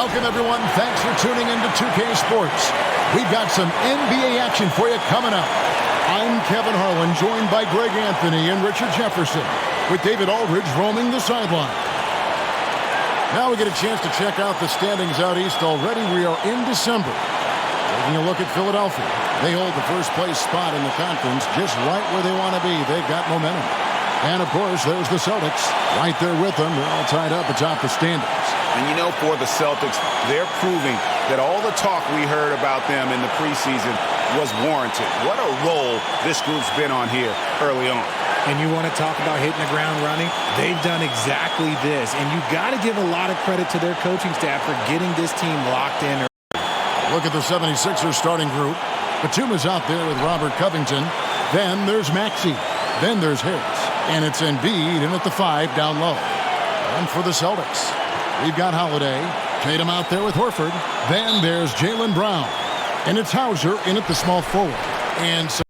Welcome, everyone. Thanks for tuning in to 2K Sports. We've got some NBA action for you coming up. I'm Kevin Harlan, joined by Greg Anthony and Richard Jefferson, with David Aldridge roaming the sideline. Now we get a chance to check out the standings out east already. We are in December. Taking a look at Philadelphia. They hold the first-place spot in the conference just right where they want to be. They've got momentum. And, of course, there's the Celtics right there with them. They're all tied up atop the standings. And, you know, for the Celtics, they're proving that all the talk we heard about them in the preseason was warranted. What a role this group's been on here early on. And you want to talk about hitting the ground running? They've done exactly this. And you've got to give a lot of credit to their coaching staff for getting this team locked in. Look at the 76ers starting group. Batum is out there with Robert Covington. Then there's Maxey. Then there's Harris. And it's Embiid in at the 5 down low. And for the Celtics, we've got Holiday. Tatum out there with Horford. Then there's Jaylen Brown. And it's Hauser in at the small forward. And so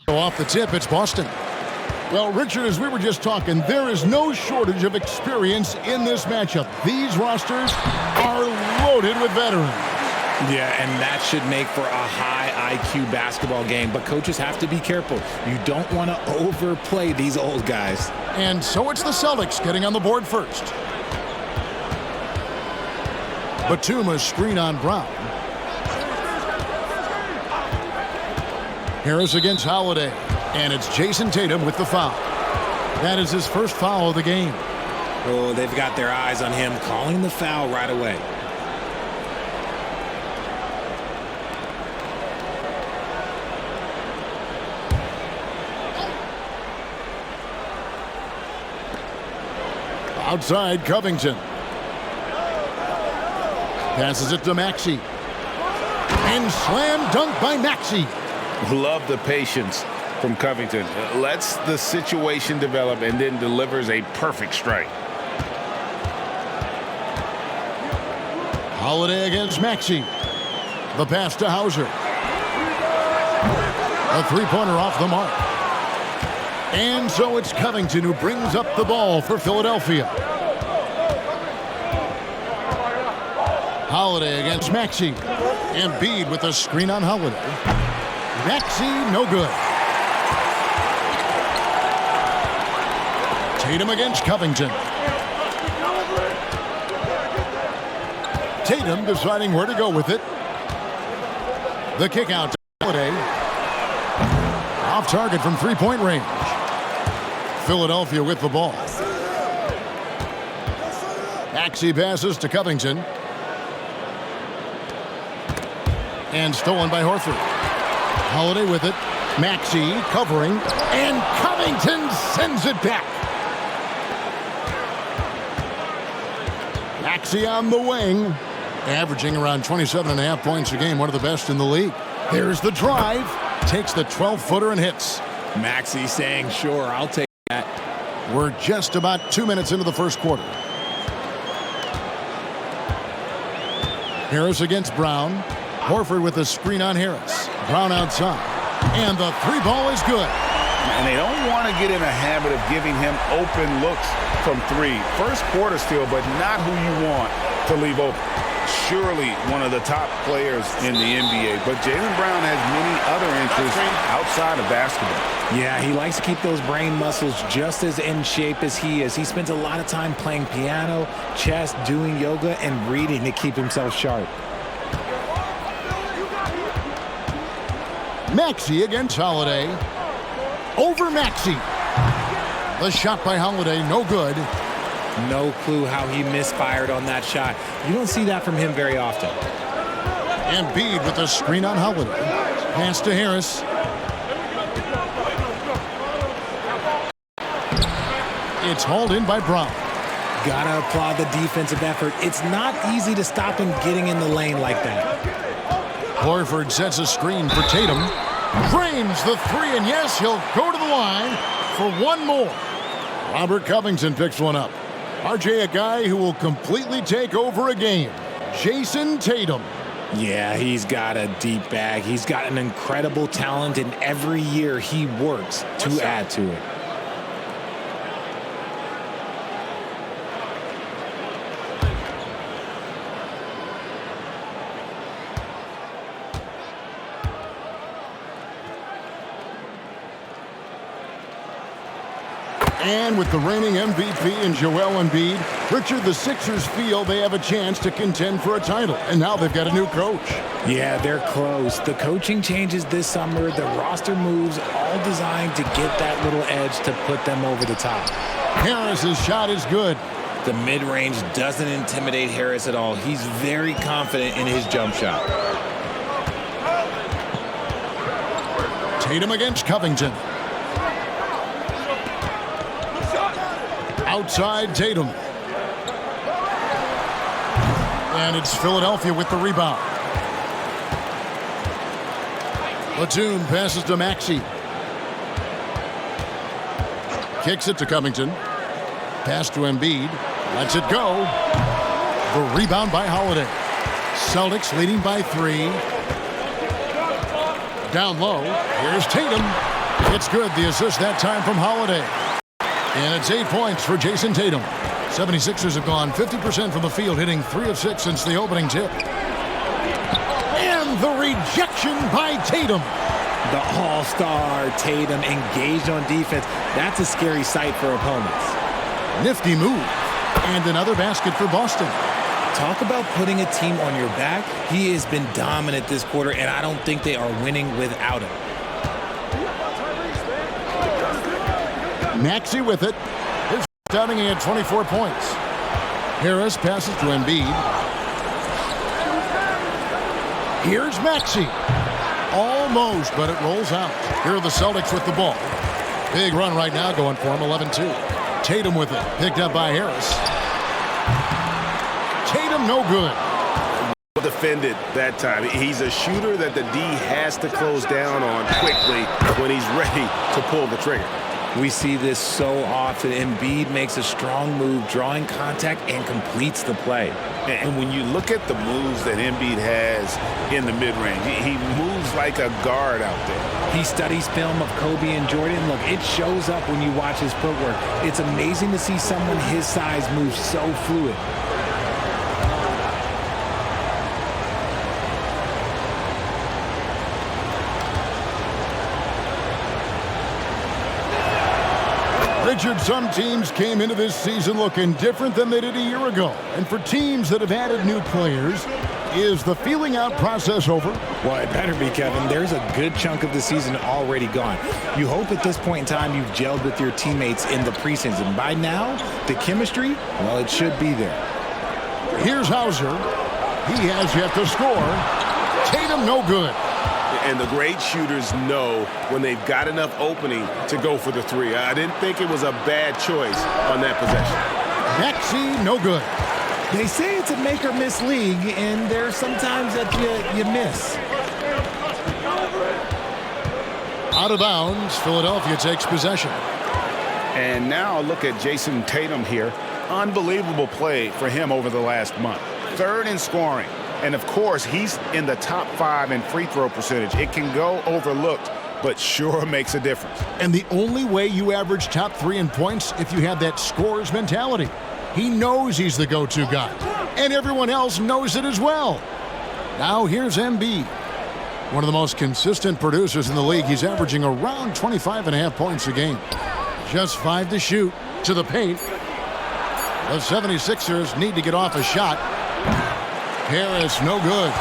Off the tip, it's Boston. Well, Richard, as we were just talking, there is no shortage of experience in this matchup. These rosters are loaded with veterans. Yeah, and that should make for a high IQ basketball game. But coaches have to be careful. You don't want to overplay these old guys. And so it's the Celtics getting on the board first. Batuma's screen on Brown. Harris against Holiday. And it's Jayson Tatum with the foul. That is his first foul of the game. Oh, they've got their eyes on him, calling the foul right away. Outside, Covington. Passes it to Maxey. And slam dunk by Maxey. Love the patience from Covington. Lets the situation develop and then delivers a perfect strike. Holiday against Maxey. The pass to Hauser. A three-pointer off the mark. And so it's Covington who brings up the ball for Philadelphia. Holiday against Maxey. Embiid with a screen on Holiday. Maxey, no good. Tatum against Covington. Tatum deciding where to go with it. The kick out to Holiday. Off target from three-point range. Philadelphia with the ball. Maxey passes to Covington. And stolen by Horford. Holiday with it. Maxey covering. And Covington sends it back. Maxey on the wing. Averaging around 27.5 points a game. One of the best in the league. There's the drive. Takes the 12-footer and hits. Maxey saying, sure, I'll take that. We're just about 2 minutes into the first quarter. Harris against Brown. Horford with a screen on Harris. Brown outside. And the three ball is good. And they don't want to get in a habit of giving him open looks from three. First quarter still, but not who you want to leave open. Surely one of the top players in the NBA, but Jaylen Brown has many other interests outside of basketball. Yeah, he likes to keep those brain muscles just as in shape as he is. He spends a lot of time playing piano, chess, doing yoga, and reading to keep himself sharp. Maxey against Holiday. Over Maxey. The shot by Holiday, no good. No clue how he misfired on that shot. You don't see that from him very often. Embiid with a screen on Holiday. Pass to Harris. It's hauled in by Brown. Gotta applaud the defensive effort. It's not easy to stop him getting in the lane like that. Horford sets a screen for Tatum. Frames the three, and yes, he'll go to the line for one more. Robert Covington picks one up. RJ, a guy who will completely take over a game. Jayson Tatum. Yeah, he's got a deep bag. He's got an incredible talent, and every year he works to add to it. And with the reigning MVP in Joel Embiid, Richard, the Sixers feel they have a chance to contend for a title. And now they've got a new coach. Yeah, they're close. The coaching changes this summer, the roster moves, all designed to get that little edge to put them over the top. Harris's shot is good. The mid-range doesn't intimidate Harris at all. He's very confident in his jump shot. Tatum against Covington. Outside Tatum. And it's Philadelphia with the rebound. Batum passes to Maxey. Kicks it to Covington. Pass to Embiid. Lets it go. The rebound by Holiday. Celtics leading by 3. Down low. Here's Tatum. It's good. The assist that time from Holiday. And it's 8 points for Jayson Tatum. 76ers have gone 50% from the field, hitting 3 of 6 since the opening tip. And the rejection by Tatum. The all-star Tatum engaged on defense. That's a scary sight for opponents. Nifty move. And another basket for Boston. Talk about putting a team on your back. He has been dominant this quarter, and I don't think they are winning without him. Maxey with it. His outing at 24 points. Harris passes to Embiid. Here's Maxey. Almost, but it rolls out. Here are the Celtics with the ball. Big run right now going for him, 11-2. Tatum with it, picked up by Harris. Tatum no good. Defended that time. He's a shooter that the D has to close down on quickly when he's ready to pull the trigger. We see this so often. Embiid makes a strong move, drawing contact, and completes the play. And when you look at the moves that Embiid has in the mid-range, he moves like a guard out there. He studies film of Kobe and Jordan. Look, it shows up when you watch his footwork. It's amazing to see someone his size move so fluid. Richard, some teams came into this season looking different than they did a year ago. And for teams that have added new players, is the feeling out process over? Well, it better be, Kevin. There's a good chunk of the season already gone. You hope at this point in time you've gelled with your teammates in the preseason. By now, the chemistry, well, it should be there. Here's Hauser. He has yet to score. Tatum no good. And the great shooters know when they've got enough opening to go for the 3. I didn't think it was a bad choice on that possession. Maxey no good. They say it's a make-or-miss league, and there's sometimes that you miss. Out of bounds, Philadelphia takes possession. And now look at Jayson Tatum here. Unbelievable play for him over the last month. 3rd in scoring. And, of course, he's in the top 5 in free throw percentage. It can go overlooked, but sure makes a difference. And the only way you average top 3 in points if you have that scorer's mentality. He knows he's the go-to guy, and everyone else knows it as well. Now here's Embiid. One of the most consistent producers in the league. He's averaging around 25.5 points a game. Just 5 to shoot to the paint. The 76ers need to get off a shot. Harris, no good.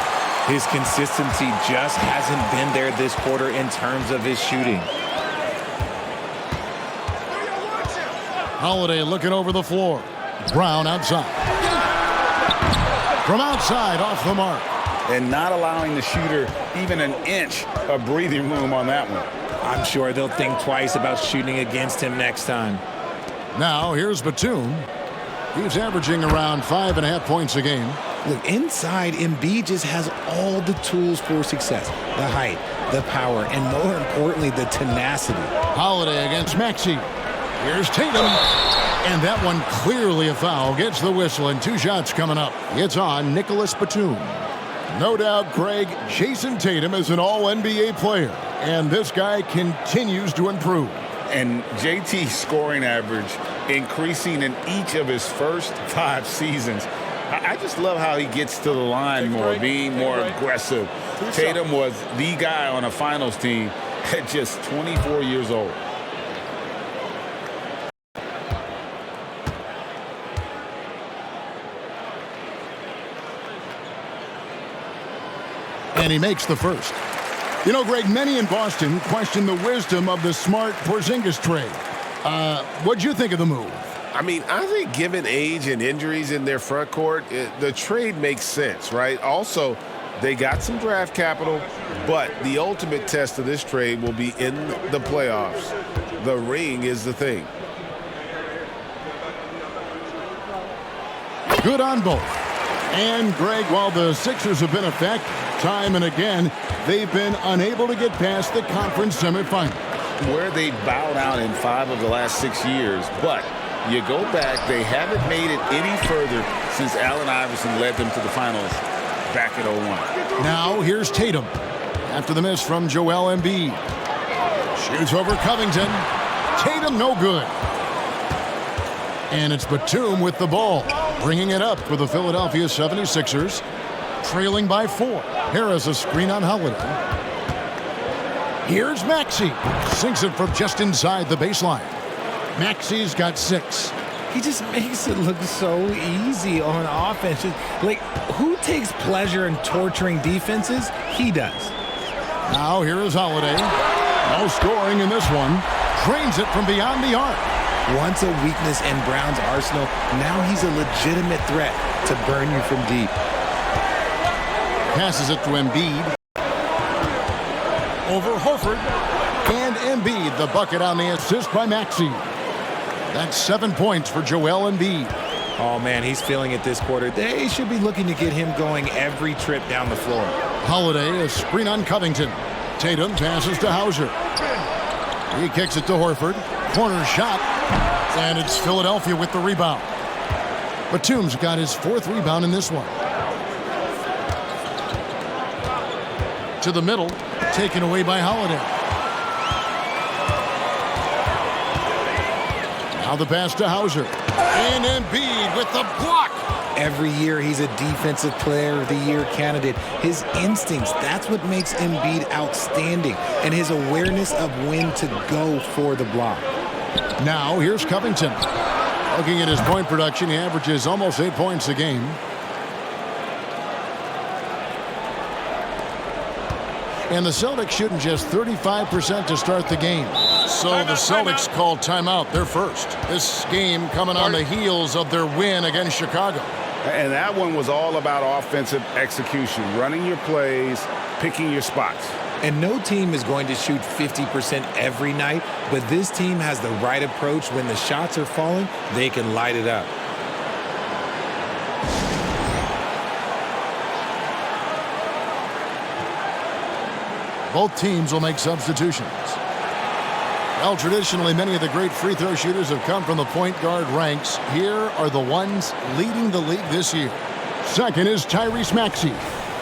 His consistency just hasn't been there this quarter in terms of his shooting. Holiday looking over the floor. Brown outside. From outside, off the mark. And not allowing the shooter even an inch of breathing room on that one. I'm sure they'll think twice about shooting against him next time. Now, here's Batum. He's averaging around 5.5 points a game. Look, inside, Embiid just has all the tools for success. The height, the power, and more importantly, the tenacity. Holiday against Maxey. Here's Tatum. And that one clearly a foul. Gets the whistle, and 2 shots coming up. It's on Nicholas Batum. No doubt, Greg, Jayson Tatum is an all-NBA player. And this guy continues to improve. And JT's scoring average increasing in each of his first 5 seasons. I just love how he gets to the line more, being more aggressive. Tatum was the guy on a finals team at just 24 years old. And he makes the first. You know, Greg, many in Boston question the wisdom of the Smart Porzingis trade. What'd you think of the move? I mean, I think given age and injuries in their front court, the trade makes sense, right? Also, they got some draft capital, but the ultimate test of this trade will be in the playoffs. The ring is the thing. Good on both. And, Greg, while the Sixers have been effective, Time and again, they've been unable to get past the conference semifinal. Where they bowed out in 5 of the last 6 years, but you go back, they haven't made it any further since Allen Iverson led them to the finals back in 01. Now here's Tatum. After the miss from Joel Embiid. Shoots over Covington. Tatum no good. And it's Batum with the ball, bringing it up for the Philadelphia 76ers, trailing by 4. Harris a screen on Holiday. Here's Maxey. Sinks it from just inside the baseline. Maxey's got 6. He just makes it look so easy on offense. Like, who takes pleasure in torturing defenses? He does. Now here is Holiday. No scoring in this one. Drains it from beyond the arc. Once a weakness in Brown's arsenal, now he's a legitimate threat to burn you from deep. Passes it to Embiid. Over Horford. And Embiid, the bucket on the assist by Maxey. That's 7 points for Joel Embiid. Oh, man, he's feeling it this quarter. They should be looking to get him going every trip down the floor. Holiday, a screen on Covington. Tatum passes to Hauser. He kicks it to Horford. Corner shot. And it's Philadelphia with the rebound. Batum's got his 4th rebound in this one. To the middle. Taken away by Holiday. Now the pass to Hauser. And Embiid with the block. Every year he's a Defensive Player of the Year candidate. His instincts, that's what makes Embiid outstanding. And his awareness of when to go for the block. Now here's Covington. Looking at his point production, he averages almost 8 points a game. And the Celtics shooting just 35% to start the game. So the Celtics called timeout. They're first. This game coming on the heels of their win against Chicago. And that one was all about offensive execution, running your plays, picking your spots. And no team is going to shoot 50% every night, but this team has the right approach. When the shots are falling, they can light it up. Both teams will make substitutions. Well, traditionally, many of the great free throw shooters have come from the point guard ranks. Here are the ones leading the league this year. Second is Tyrese Maxey.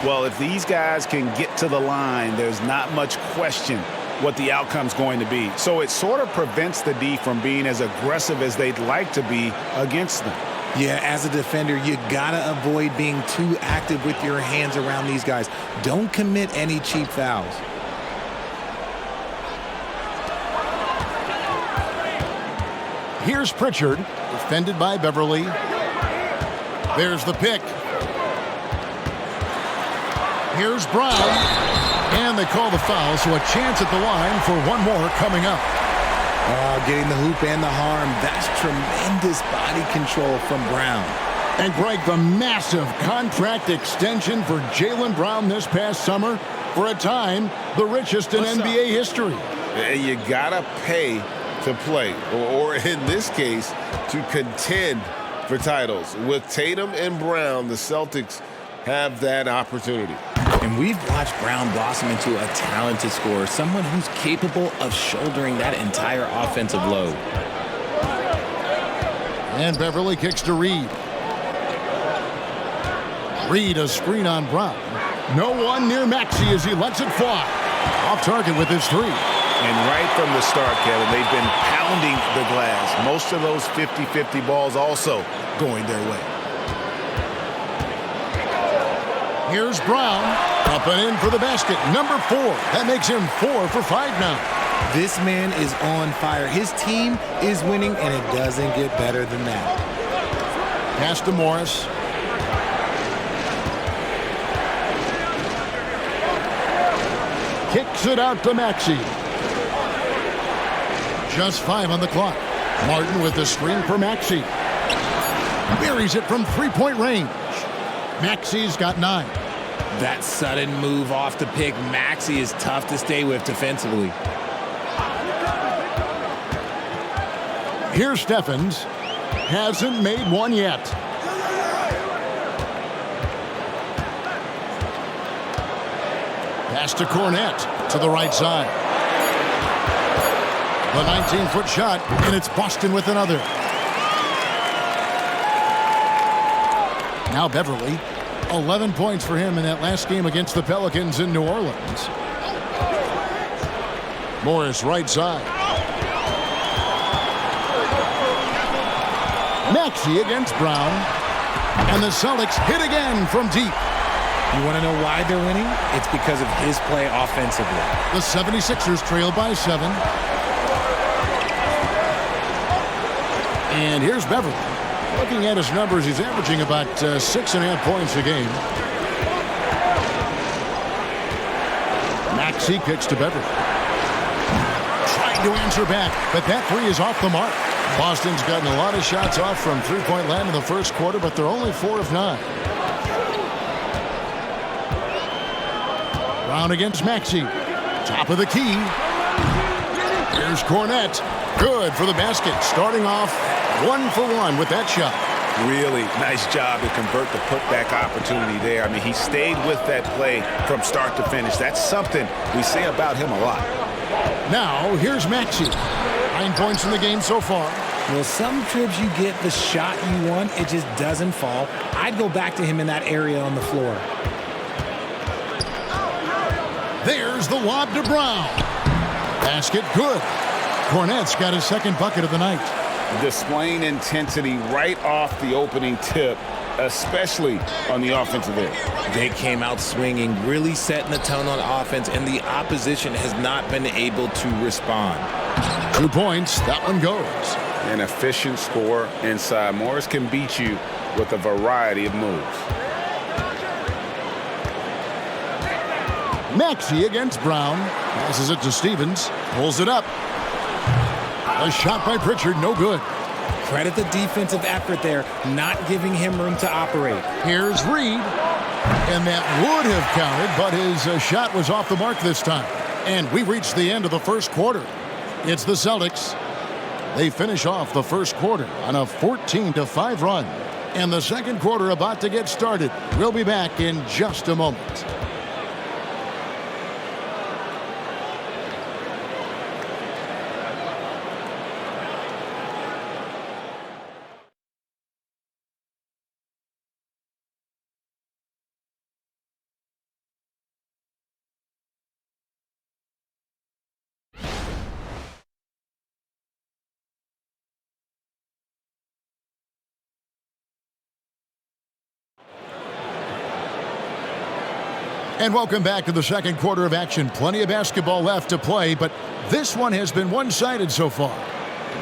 Well, if these guys can get to the line, there's not much question what the outcome's going to be. So it sort of prevents the D from being as aggressive as they'd like to be against them. Yeah, as a defender, you gotta avoid being too active with your hands around these guys. Don't commit any cheap fouls. Here's Pritchard, defended by Beverly. There's the pick. Here's Brown. And they call the foul, so a chance at the line for one more coming up. Getting the hoop and the harm. That's tremendous body control from Brown. And Greg, the massive contract extension for Jaylen Brown this past summer. For a time, the richest in NBA history. And you gotta pay to play, or in this case, to contend for titles. With Tatum and Brown, the Celtics have that opportunity. And we've watched Brown blossom into a talented scorer, someone who's capable of shouldering that entire offensive load. And Beverly kicks to Reed. Reed, a screen on Brown. No one near Maxey as he lets it fly. Off target with his 3. And right from the start, Kevin, they've been pounding the glass. Most of those 50-50 balls also going their way. Here's Brown. Up and in for the basket. Number 4. That makes him 4 for 5 now. This man is on fire. His team is winning, and it doesn't get better than that. Pass to Morris. Kicks it out to Maxey. Just 5 on the clock. Martin with the screen for Maxey. Buries it from 3-point range. Maxey's got 9. That sudden move off the pick, Maxey is tough to stay with defensively. Here's Steffens. Hasn't made one yet. Pass to Cornette to the right side. The 19-foot shot, and it's Boston with another. Now Beverly, 11 points for him in that last game against the Pelicans in New Orleans. Morris right side. Maxey against Brown. And the Celtics hit again from deep. You want to know why they're winning? It's because of his play offensively. The 76ers trail by 7. And here's Beverly. Looking at his numbers, he's averaging about 6.5 points a game. Maxey kicks to Beverly. Trying to answer back, but that three is off the mark. Boston's gotten a lot of shots off from three-point land in the first quarter, but they're only 4 of 9. Brown against Maxey. Top of the key. Here's Cornette. Good for the basket. Starting off 1 for 1 with that shot. Really nice job to convert the putback opportunity there. I mean, he stayed with that play from start to finish. That's something we say about him a lot. Now, here's Maxey. 9 points in the game so far. Well, some trips you get the shot you want, it just doesn't fall. I'd go back to him in that area on the floor. There's the lob to Brown. Basket good. Cornette's got his second bucket of the night. Displaying intensity right off the opening tip, especially on the offensive end. They came out swinging, really setting the tone on offense, and the opposition has not been able to respond. 2 points. That one goes. An efficient score inside. Morris can beat you with a variety of moves. Maxey against Brown. Passes it to Stevens. Pulls it up. A shot by Pritchard, no good. Credit the defensive effort there, not giving him room to operate. Here's Reed. And that would have counted, but his shot was off the mark this time. And we reached the end of the first quarter. It's the Celtics. They finish off the first quarter on a 14-5 run. And the second quarter about to get started. We'll be back in just a moment. And welcome back to the second quarter of action. Plenty of basketball left to play, but this one has been one-sided so far.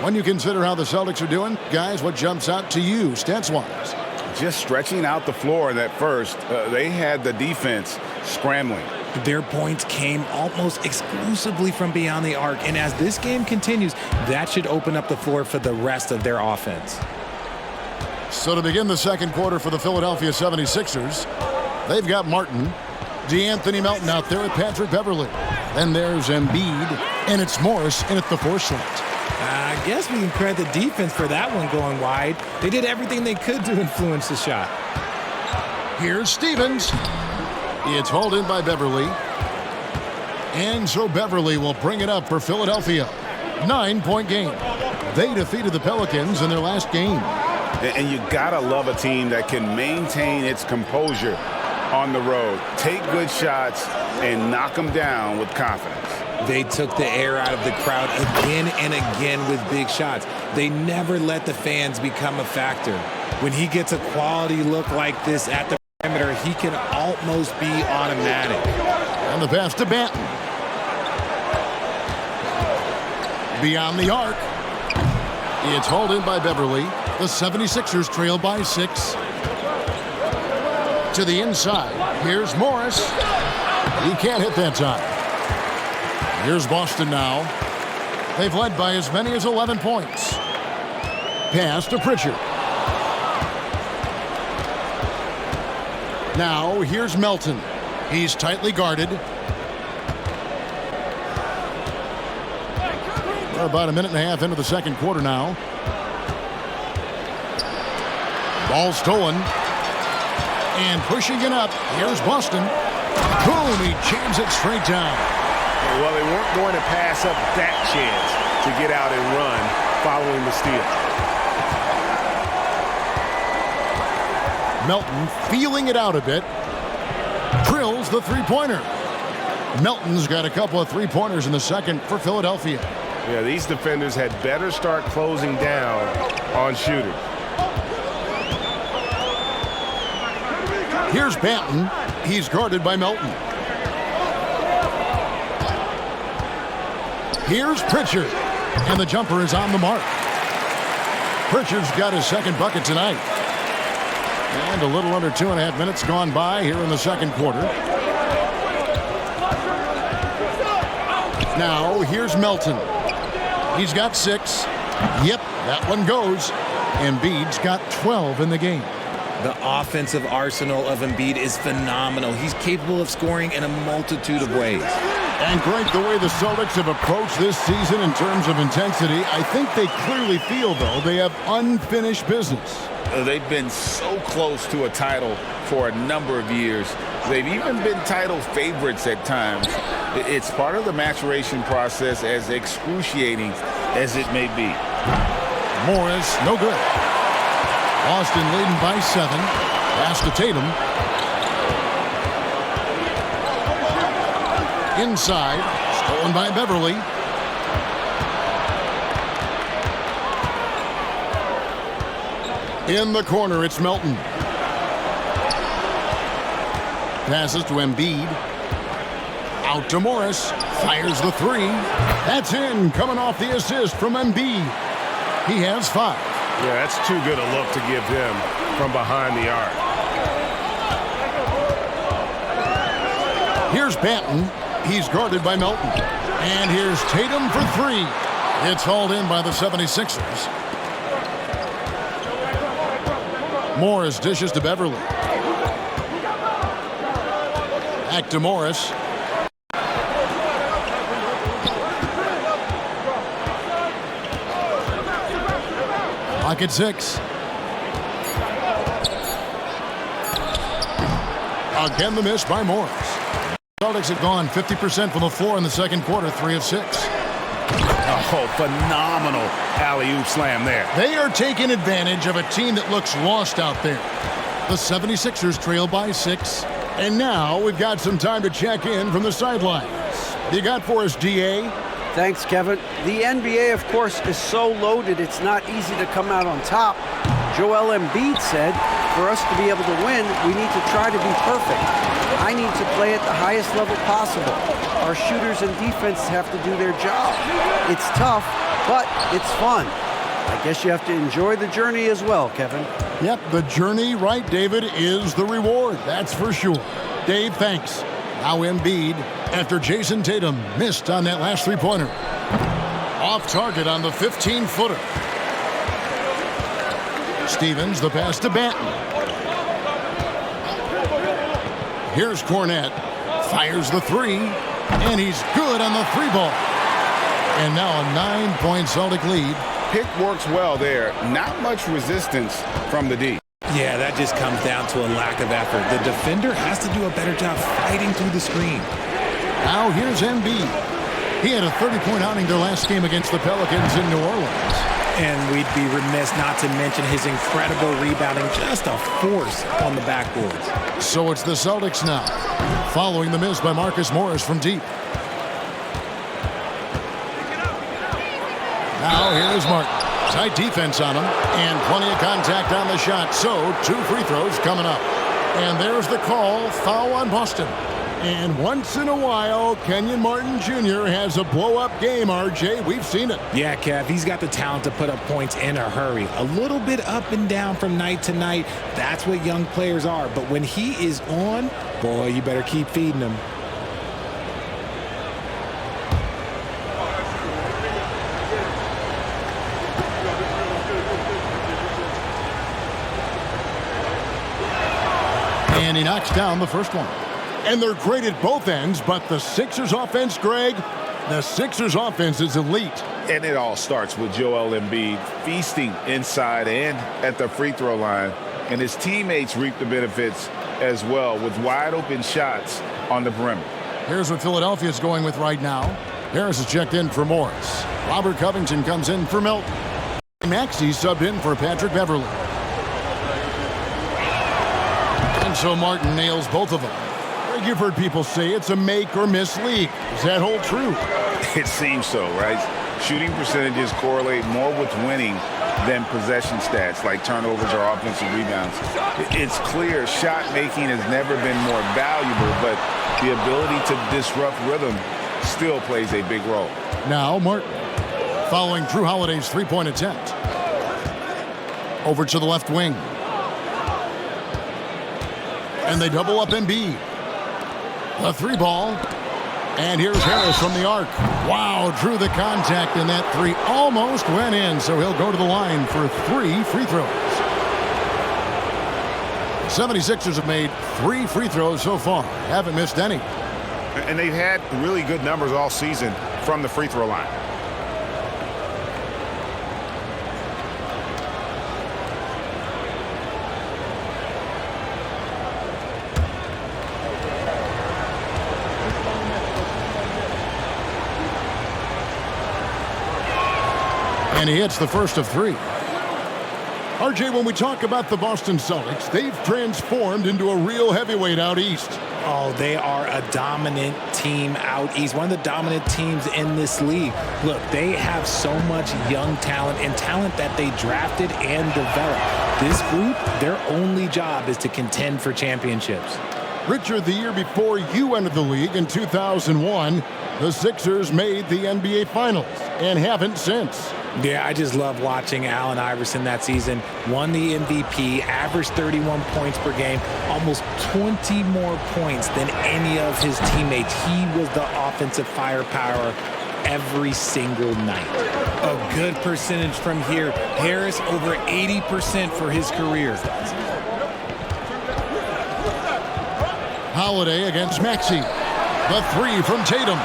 When you consider how the Celtics are doing, guys, what jumps out to you, stats-wise? Just stretching out the floor in that first. They had the defense scrambling. Their points came almost exclusively from beyond the arc, and as this game continues, that should open up the floor for the rest of their offense. So to begin the second quarter for the Philadelphia 76ers, they've got Martin, DeAnthony Melton out there with Patrick Beverly. Then there's Embiid, and it's Morris in at the 4 slot. I guess we can credit the defense for that one going wide. They did everything they could to influence the shot. Here's Stevens. It's hauled in by Beverly. And so Beverly will bring it up for Philadelphia. 9-point game. They defeated the Pelicans in their last game. And you gotta love a team that can maintain its composure on the road, take good shots, and knock them down with confidence. They took the air out of the crowd again and again with big shots. They never let the fans become a factor. When he gets a quality look like this at the perimeter, he can almost be automatic. And the pass to Banton. Beyond the arc. It's hauled in by Beverly. The 76ers trail by 6. To the inside. Here's Morris. He can't hit that time. Here's Boston now. They've led by as many as 11 points. Pass to Pritchard. Now here's Melton. He's tightly guarded. We're about a minute and a half into the second quarter now. Ball stolen. And pushing it up, here's Boston. Boom, he jams it straight down. Well, they weren't going to pass up that chance to get out and run following the steal. Melton feeling it out a bit. Drills the three-pointer. Melton's got a couple of three-pointers in the second for Philadelphia. Yeah, these defenders had better start closing down on shooters. Here's Banton. He's guarded by Melton. Here's Pritchard. And the jumper is on the mark. Pritchard's got his second bucket tonight. And a little under 2.5 minutes gone by here in the second quarter. Now, here's Melton. He's got 6. Yep, that one goes. Embiid's got 12 in the game. The offensive arsenal of Embiid is phenomenal. He's capable of scoring in a multitude of ways. And Greg, the way the Celtics have approached this season in terms of intensity, I think they clearly feel, though, they have unfinished business. They've been so close to a title for a number of years. They've even been title favorites at times. It's part of the maturation process, as excruciating as it may be. Morris, no good. Boston leading by 7. Pass to Tatum. Inside, stolen by Beverly. In the corner, it's Melton. Passes to Embiid. Out to Morris. Fires the 3. That's in, coming off the assist from Embiid. He has 5. Yeah, that's too good a look to give him from behind the arc. Here's Banton. He's guarded by Melton. And here's Tatum for 3. It's hauled in by the 76ers. Morris dishes to Beverly. Back to Morris. Pocket 6. Again, the miss by Morris. Celtics have gone 50% from the floor in the second quarter, 3 of 6. Oh, phenomenal alley-oop slam there. They are taking advantage of a team that looks lost out there. The 76ers trail by 6. And now we've got some time to check in from the sidelines. You got for us, DA? Thanks, Kevin. The NBA, of course, is so loaded it's not easy to come out on top. Joel Embiid said, for us to be able to win, we need to try to be perfect. I need to play at the highest level possible. Our shooters and defense have to do their job. It's tough, but it's fun. I guess you have to enjoy the journey as well, Kevin. Yep, the journey, right, David, is the reward. That's for sure. Dave, thanks. Now Embiid, after Jayson Tatum missed on that last three-pointer. Off target on the 15-footer. Stevens, the pass to Banton. Here's Cornette. Fires the 3. And he's good on the 3-ball. And now a 9-point Celtic lead. Pick works well there. Not much resistance from the D. Yeah, that just comes down to a lack of effort. The defender has to do a better job fighting through the screen. Now here's Embiid. He had a 30-point outing their last game against the Pelicans in New Orleans. And we'd be remiss not to mention his incredible rebounding, just a force on the backboards. So it's the Celtics now, following the miss by Marcus Morris from deep. Now here's Martin. Tight defense on him, and plenty of contact on the shot. So 2 free throws coming up. And there's the call, foul on Boston. And once in a while, Kenyon Martin Jr. has a blow-up game, RJ. We've seen it. Yeah, Kev, he's got the talent to put up points in a hurry. A little bit up and down from night to night. That's what young players are. But when he is on, boy, you better keep feeding him. And he knocks down the first one. And they're great at both ends, but the Sixers offense, Greg, the Sixers offense is elite. And it all starts with Joel Embiid feasting inside and at the free throw line. And his teammates reap the benefits as well with wide open shots on the perimeter. Here's what Philadelphia is going with right now. Harris is checked in for Morris. Robert Covington comes in for Milton. Maxey subbed in for Patrick Beverly. And so Martin nails both of them. Greg, you've heard people say it's a make or miss league. Does that hold true? It seems so, right? Shooting percentages correlate more with winning than possession stats like turnovers or offensive rebounds. It's clear shot making has never been more valuable, but the ability to disrupt rhythm still plays a big role. Now Martin, following Drew Holiday's three-point attempt. Over to the left wing. And they double up Embiid. The three ball. And here's Harris from the arc. Wow, drew the contact, and that three almost went in, so he'll go to the line for 3 free throws. The 76ers have made 3 free throws so far. Haven't missed any. And they've had really good numbers all season from the free throw line. And he hits the first of 3. RJ, when we talk about the Boston Celtics, they've transformed into a real heavyweight out east. Oh, they are a dominant team out east, one of the dominant teams in this league. Look, they have so much young talent and talent that they drafted and developed. This group, their only job is to contend for championships. Richard, the year before you entered the league in 2001, the Sixers made the NBA Finals and haven't since. Yeah, I just love watching Allen Iverson that season. Won the MVP, averaged 31 points per game, almost 20 more points than any of his teammates. He was the offensive firepower every single night. A good percentage from here. Harris over 80% for his career. Holiday against Maxey. The 3 from Tatum.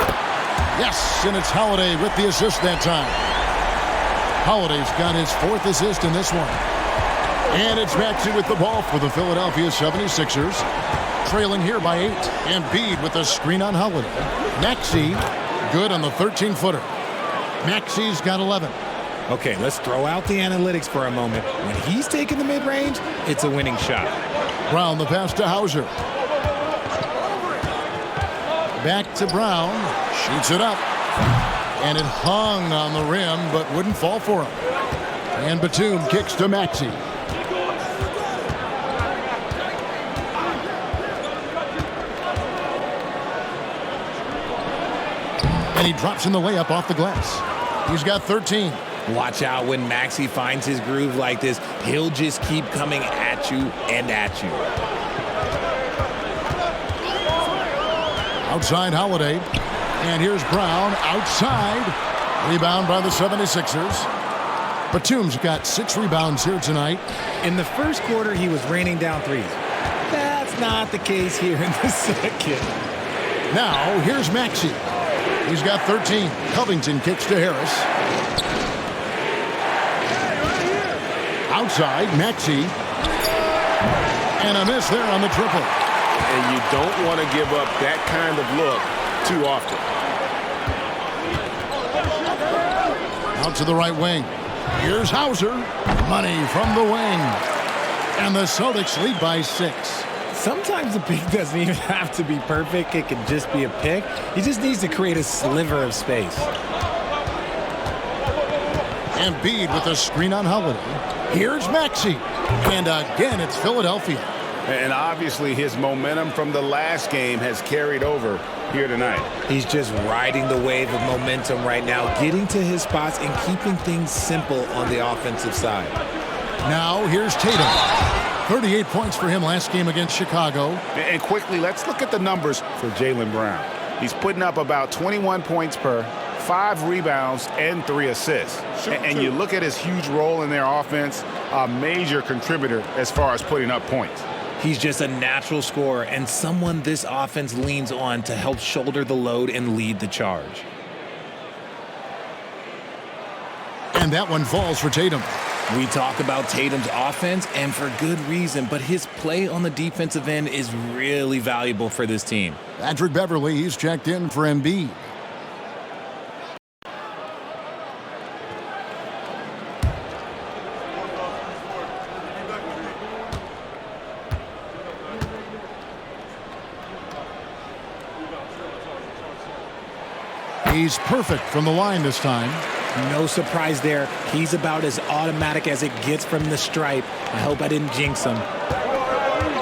Yes, and it's Holiday with the assist that time. Holiday's got his 4th assist in this one. And it's Maxey with the ball for the Philadelphia 76ers. Trailing here by 8. Embiid with a screen on Holiday. Maxey good on the 13-footer. Maxey's got 11. Okay, let's throw out the analytics for a moment. When he's taking the mid-range, it's a winning shot. Brown the pass to Hauser. Back to Brown. Shoots it up. And it hung on the rim, but wouldn't fall for him. And Batum kicks to Maxey. And he drops in the layup off the glass. He's got 13. Watch out when Maxey finds his groove like this. He'll just keep coming at you and at you. Outside Holiday. And here's Brown outside. Rebound by the 76ers. Batum's got 6 rebounds here tonight. In the first quarter, he was raining down threes. That's not the case here in the second. Now, here's Maxey. He's got 13. Covington kicks to Harris. Outside, Maxey. And a miss there on the triple. And you don't want to give up that kind of look too often. Out to the right wing. Here's Hauser. Money from the wing. And the Celtics lead by 6. Sometimes the pick doesn't even have to be perfect. It can just be a pick. He just needs to create a sliver of space. Embiid with a screen on Holiday. Here's Maxey. And again, it's Philadelphia. And obviously his momentum from the last game has carried over here tonight. He's just riding the wave of momentum right now, getting to his spots and keeping things simple on the offensive side. Now here's Tatum. 38 points for him last game against Chicago. And quickly, let's look at the numbers for Jaylen Brown. He's putting up about 21 points per, 5 rebounds, and 3 assists. And you look at his huge role in their offense, a major contributor as far as putting up points. He's just a natural scorer and someone this offense leans on to help shoulder the load and lead the charge. And that one falls for Tatum. We talk about Tatum's offense, and for good reason, but his play on the defensive end is really valuable for this team. Patrick Beverley, he's checked in for Embiid. He's perfect from the line this time. No surprise there. He's about as automatic as it gets from the stripe. I hope I didn't jinx him.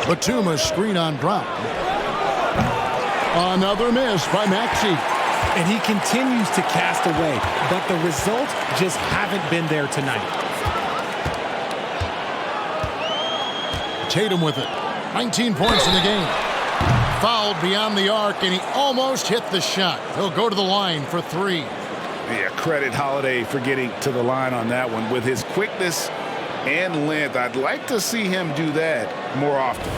Batum, screen on Brown. Another miss by Maxey. And he continues to cast away, but the results just haven't been there tonight. Tatum with it. 19 points in the game. Fouled beyond the arc, and he almost hit the shot. He'll go to the line for 3. Yeah, credit Holiday for getting to the line on that one. With his quickness and length, I'd like to see him do that more often.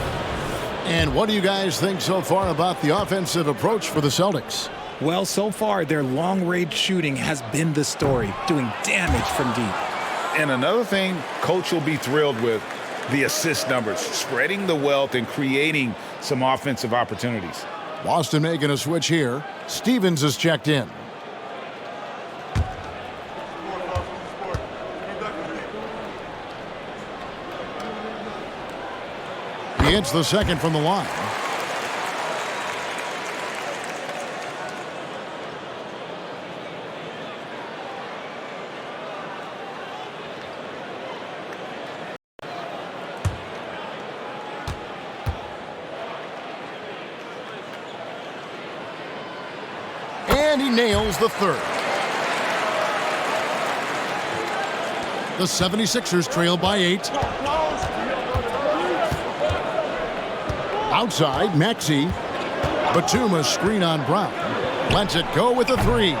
And what do you guys think so far about the offensive approach for the Celtics? Well, so far, their long-range shooting has been the story, doing damage from deep. And another thing Coach will be thrilled with, the assist numbers, spreading the wealth and creating some offensive opportunities. Boston making a switch here. Stevens is checked in. He hits the second from the line. And he nails the third. The 76ers trail by 8. Outside, Maxey. Batum, screen on Brown. Lets it go with the 3.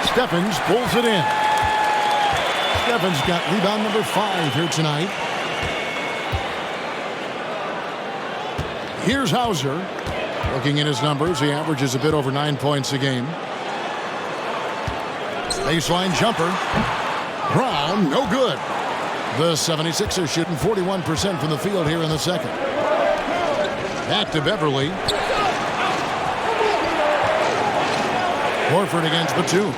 Stephens pulls it in. Stephens got rebound number 5 here tonight. Here's Hauser. Looking at his numbers, he averages a bit over 9 points a game. Baseline jumper. Brown, no good. The 76ers shooting 41% from the field here in the second. Back to Beverley. Horford against Batum.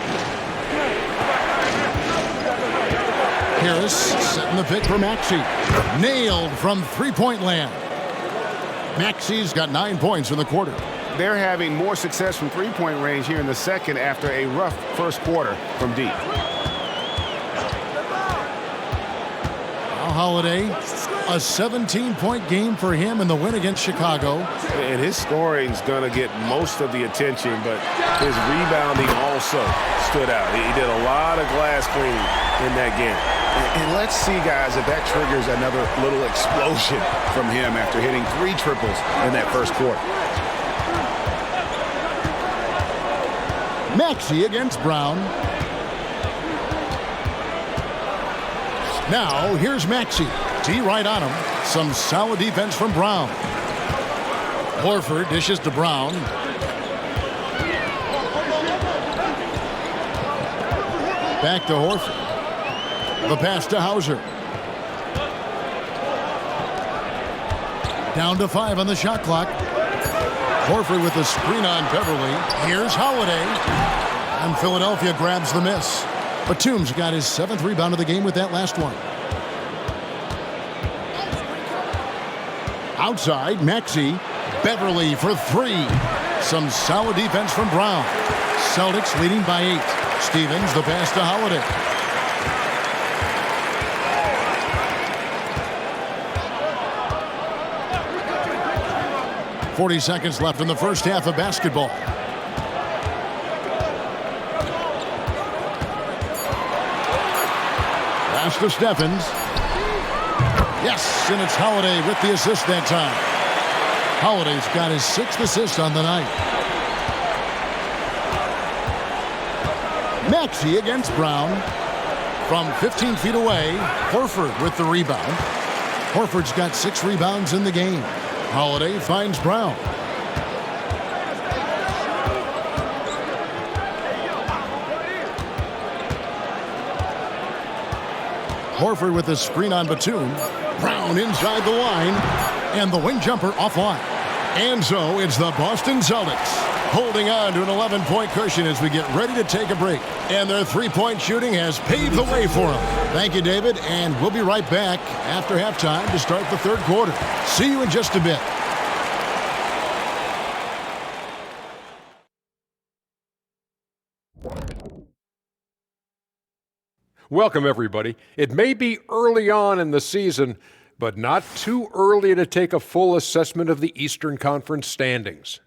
Harris setting the pick for Maxey. Nailed from three-point land. Maxey's got 9 points in the quarter. They're having more success from three-point range here in the second after a rough first quarter from deep. Now Holiday, a 17-point game for him in the win against Chicago. And his scoring's going to get most of the attention, but his rebounding also stood out. He did a lot of glass cleaning in that game. And let's see, guys, if that triggers another little explosion from him after hitting 3 triples in that first quarter. Maxey against Brown. Now, here's Maxey. T right on him. Some solid defense from Brown. Horford dishes to Brown. Back to Horford. The pass to Hauser. Down to 5 on the shot clock. Horford with the screen on Beverley. Here's Holiday. And Philadelphia grabs the miss. Batum's got his 7th rebound of the game with that last one. Outside, Maxey. Beverley for 3. Some solid defense from Brown. Celtics leading by 8. Stevens, the pass to Holiday. .40 seconds left in the first half of basketball. Pass to Stephens. Yes, and it's Holiday with the assist that time. Holiday's got his 6th assist on the night. Maxey against Brown. From 15 feet away, Horford with the rebound. Horford's got 6 rebounds in the game. Holiday finds Brown. Horford with a screen on Batum. Brown inside the line. And the wing jumper offline. And so it's the Boston Celtics holding on to an 11-point cushion as we get ready to take a break. And their three-point shooting has paved the way for them. Thank you, David. And we'll be right back after halftime to start the third quarter. See you in just a bit. Welcome, everybody. It may be early on in the season, but not too early to take a full assessment of the Eastern Conference standings.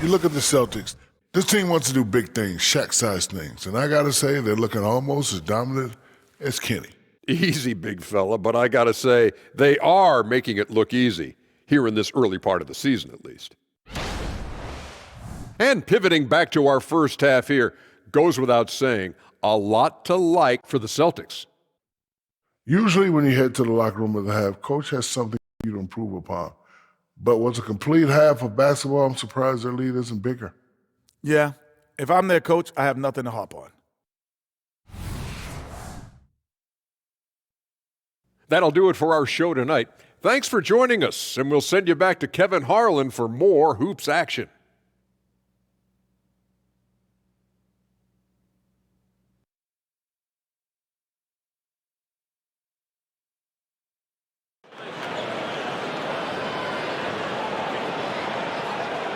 You look at the Celtics. This team wants to do big things, Shaq-sized things. And I got to say, they're looking almost as dominant as Kenny. Easy, big fella, but I got to say, they are making it look easy, here in this early part of the season at least. And pivoting back to our first half here, goes without saying, a lot to like for the Celtics. Usually when you head to the locker room of the half, coach has something you to improve upon. But what's a complete half of basketball, I'm surprised their lead isn't bigger. Yeah, if I'm their coach, I have nothing to hop on. That'll do it for our show tonight. Thanks for joining us, and we'll send you back to Kevin Harlan for more hoops action.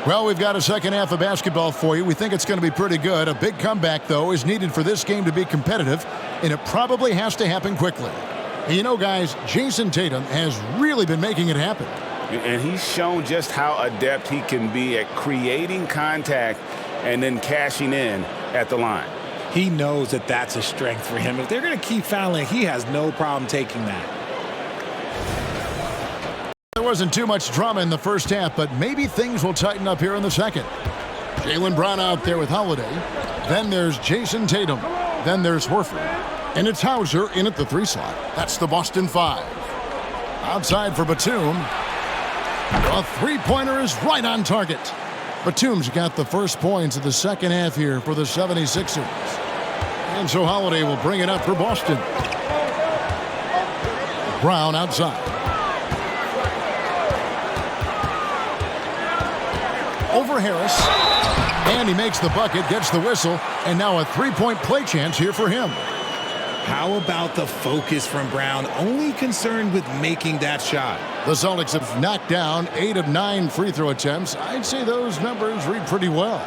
Well, we've got a second half of basketball for you. We think it's going to be pretty good. A big comeback, though, is needed for this game to be competitive, and it probably has to happen quickly. And you know, guys, Jayson Tatum has really been making it happen. And he's shown just how adept he can be at creating contact and then cashing in at the line. He knows that that's a strength for him. If they're going to keep fouling, he has no problem taking that. There wasn't too much drama in the first half, but maybe things will tighten up here in the second. Jaylen Brown out there with Holiday. Then there's Jayson Tatum. Then there's Horford. And it's Hauser in at the 3 slot. That's the Boston 5. Outside for Batum. A three-pointer is right on target. Batum's got the first points of the second half here for the 76ers. And so Holiday will bring it up for Boston. Brown outside. Over Harris. And he makes the bucket, gets the whistle, and now a three-point play chance here for him. How about the focus from Brown? Only concerned with making that shot. The Celtics have knocked down 8 of 9 free throw attempts. I'd say those numbers read pretty well.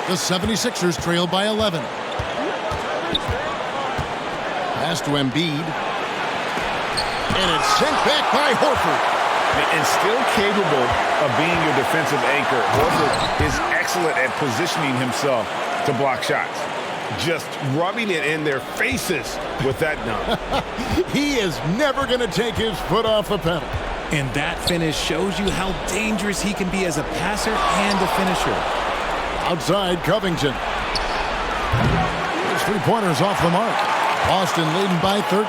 The 76ers trail by 11. Pass to Embiid. And it's sent back by Horford. And still capable of being your defensive anchor, Horford is excellent at positioning himself to block shots. Just rubbing it in their faces with that dunk. He is never going to take his foot off the pedal. And that finish shows you how dangerous he can be as a passer and a finisher. Outside, Covington. His three-pointers off the mark. Boston leading by 13.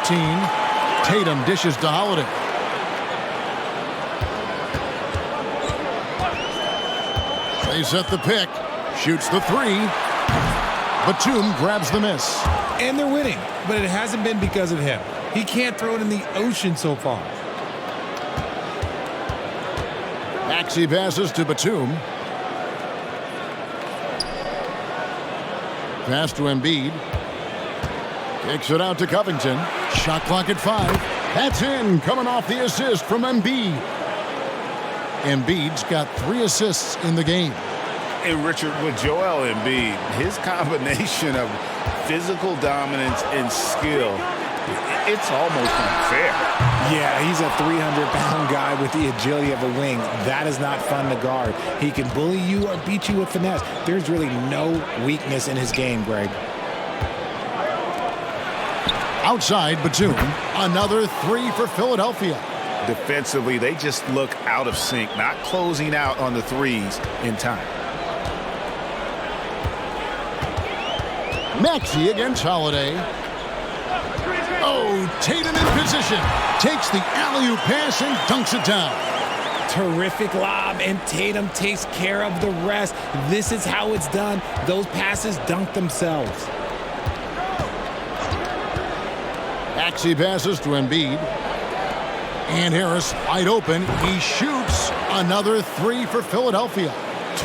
Tatum dishes to Holiday. They set the pick. Shoots the 3. Batum grabs the miss. And they're winning, but it hasn't been because of him. He can't throw it in the ocean so far. Maxey passes to Batum. Pass to Embiid. Kicks it out to Covington. Shot clock at 5. That's in, coming off the assist from Embiid. Embiid's got 3 assists in the game. And Richard, with Joel Embiid, his combination of physical dominance and skill, it's almost unfair. Yeah, he's a 300-pound guy with the agility of a wing. That is not fun to guard. He can bully you or beat you with finesse. There's really no weakness in his game, Greg. Outside, Batum. Another 3 for Philadelphia. Defensively, they just look out of sync, not closing out on the threes in time. Maxey against Holiday. Oh, Tatum in position. Takes the alley-oop pass and dunks it down. Terrific lob, and Tatum takes care of the rest. This is how it's done. Those passes dunk themselves. Maxey passes to Embiid. And Harris wide open. He shoots another three for Philadelphia.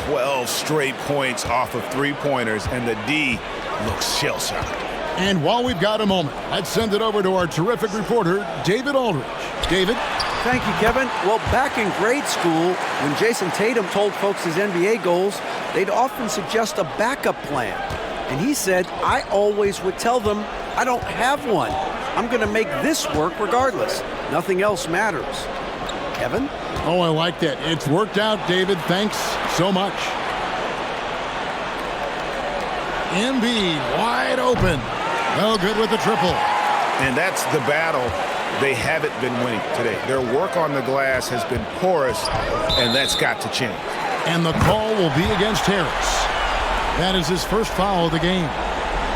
12 straight points off of three-pointers, and the D looks shell-shocked. And while we've got a moment, let's send it over to our terrific reporter, David Aldridge. David? Thank you, Kevin. Well, back in grade school, when Jayson Tatum told folks his NBA goals, they'd often suggest a backup plan. And he said, I always would tell them, I don't have one. I'm going to make this work regardless. Nothing else matters. Kevin? Oh, I like that. It's worked out, David. Thanks so much. Embiid wide open. No good with the triple. And that's the battle they haven't been winning today. Their work on the glass has been porous, and that's got to change. And the call will be against Harris. That is his first foul of the game.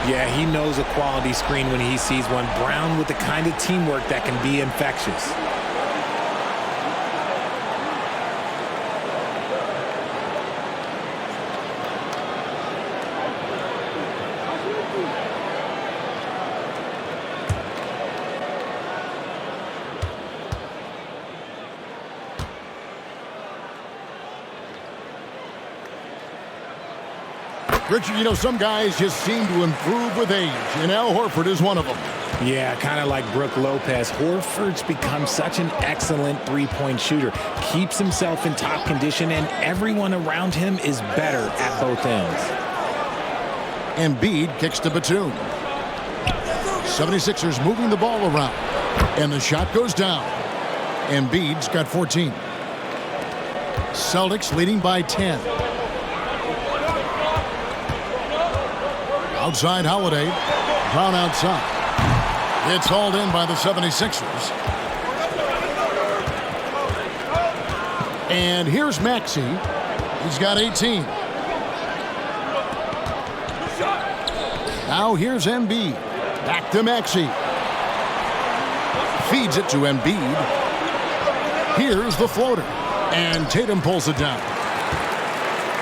Yeah, he knows a quality screen when he sees one. Brown with the kind of teamwork that can be infectious. Richard, you know, some guys just seem to improve with age, and Al Horford is one of them. Yeah, kind of like Brook Lopez. Horford's become such an excellent three-point shooter. Keeps himself in top condition, and everyone around him is better at both ends. Embiid kicks to Batum. 76ers moving the ball around, and the shot goes down. Embiid's got 14. Celtics leading by 10. Outside Holiday. Brown outside. It's hauled in by the 76ers. And here's Maxey. He's got 18. Now here's Embiid. Back to Maxey. Feeds it to Embiid. Here's the floater. And Tatum pulls it down.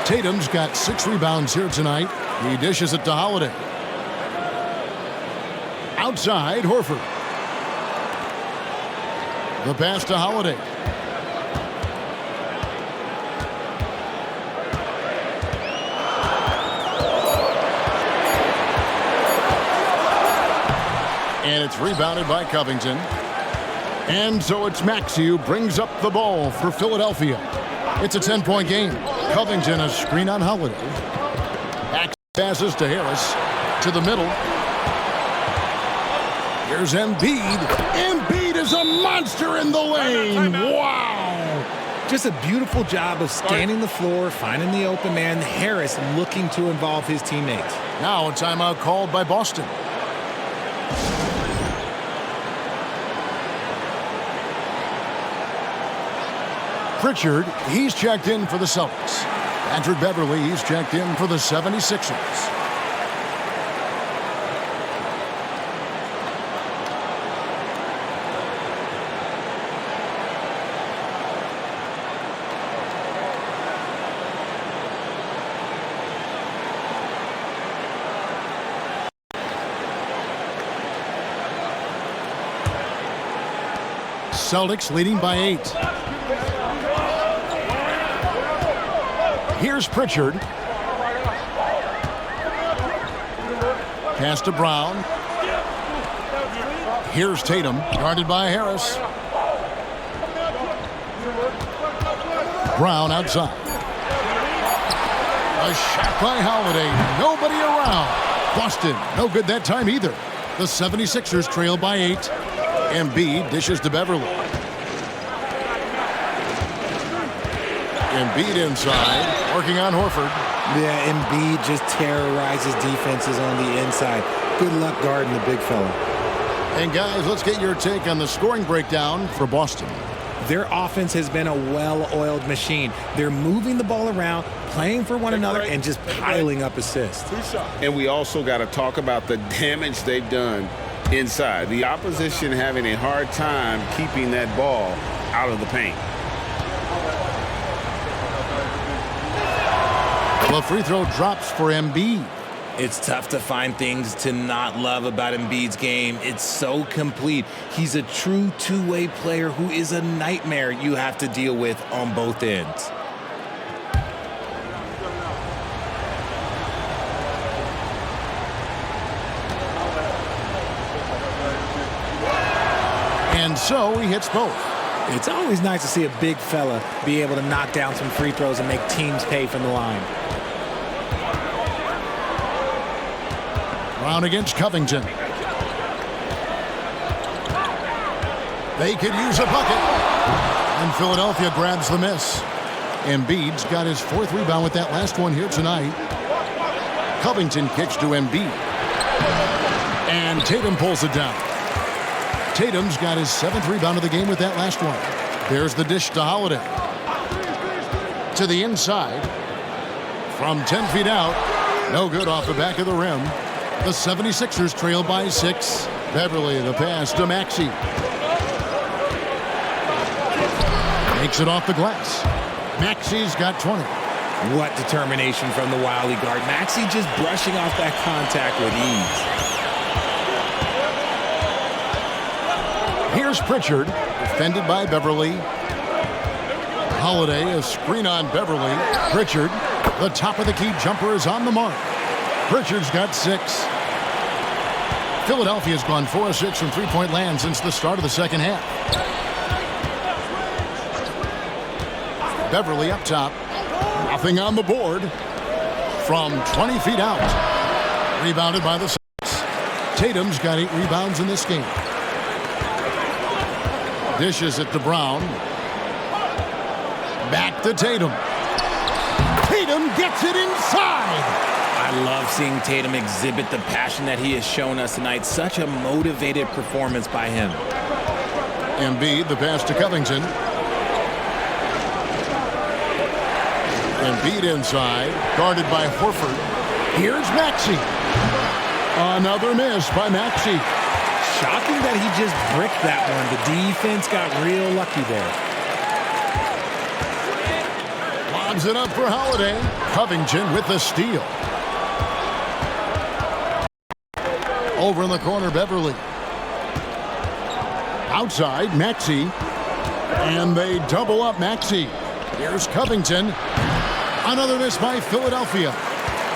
Tatum's got 6 rebounds here tonight. He dishes it to Holiday. Outside, Horford. The pass to Holiday. And it's rebounded by Covington. And so it's Maxey who brings up the ball for Philadelphia. It's a 10-point game. Covington a screen on Holiday. Passes to Harris, to the middle. Here's Embiid. Embiid is a monster in the lane. Wow. Just a beautiful job of scanning the floor, finding the open man. Harris looking to involve his teammates. Now a timeout called by Boston. Pritchard, he's checked in for the Celtics. Patrick Beverly, he's checked in for the 76ers. Celtics leading by 8. Here's Pritchard. Pass to Brown. Here's Tatum, guarded by Harris. Brown outside. A shot by Holiday. Nobody around. Boston, no good that time either. The 76ers trail by 8. Embiid dishes to Beverly. Embiid inside, working on Horford. Yeah, Embiid just terrorizes defenses on the inside. Good luck guarding the big fella. And guys, let's get your take on the scoring breakdown for Boston. Their offense has been a well-oiled machine. They're moving the ball around, playing for one another, and just piling up assists. And we also got to talk about the damage they've done inside. The opposition having a hard time keeping that ball out of the paint. The free throw drops for Embiid. It's tough to find things to not love about Embiid's game. It's so complete. He's a true two-way player who is a nightmare you have to deal with on both ends. And so he hits both. It's always nice to see a big fella be able to knock down some free throws and make teams pay from the line. Brown against Covington. They could use a bucket. And Philadelphia grabs the miss. Embiid's got his 4th rebound with that last one here tonight. Covington kicks to Embiid. And Tatum pulls it down. Tatum's got his 7th rebound of the game with that last one. There's the dish to Holiday. To the inside. From 10 feet out. No good off the back of the rim. The 76ers trail by 6. Beverly, the pass to Maxey. Makes it off the glass. Maxey's got 20. What determination from the wily guard. Maxey just brushing off that contact with ease. Here's Pritchard, defended by Beverly. Holiday, a screen on Beverly. Pritchard, the top of the key jumper is on the mark. Pritchard's got 6. Philadelphia's gone 4 of 6 from three-point land since the start of the second half. Beverly up top. Nothing on the board. From 20 feet out. Rebounded by the Sox. Tatum's got 8 rebounds in this game. Dishes it to Brown. Back to Tatum. Tatum gets it inside. I love seeing Tatum exhibit the passion that he has shown us tonight. Such a motivated performance by him. Embiid, the pass to Covington. Embiid inside, guarded by Horford. Here's Maxey. Another miss by Maxey. Shocking that he just bricked that one. The defense got real lucky there. Lobs it up for Holiday. Covington with the steal. Over in the corner, Beverly. Outside, Maxey. And they double up Maxey. Here's Covington. Another miss by Philadelphia.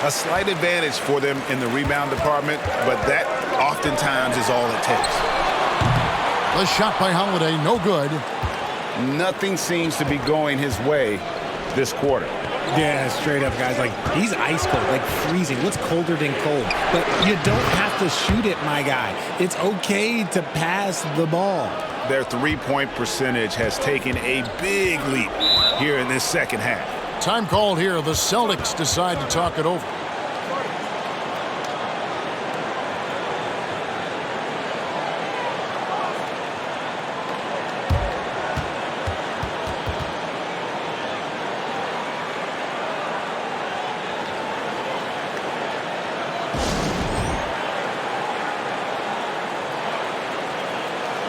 A slight advantage for them in the rebound department, but that oftentimes is all it takes. The shot by Holiday, no good. Nothing seems to be going his way this quarter. Yeah, straight up, guys. Like, he's ice cold, like freezing. What's colder than cold? But you don't have to shoot it, my guy. It's okay to pass the ball. Their three-point percentage has taken a big leap here in this second half. Time called here. The Celtics decide to talk it over.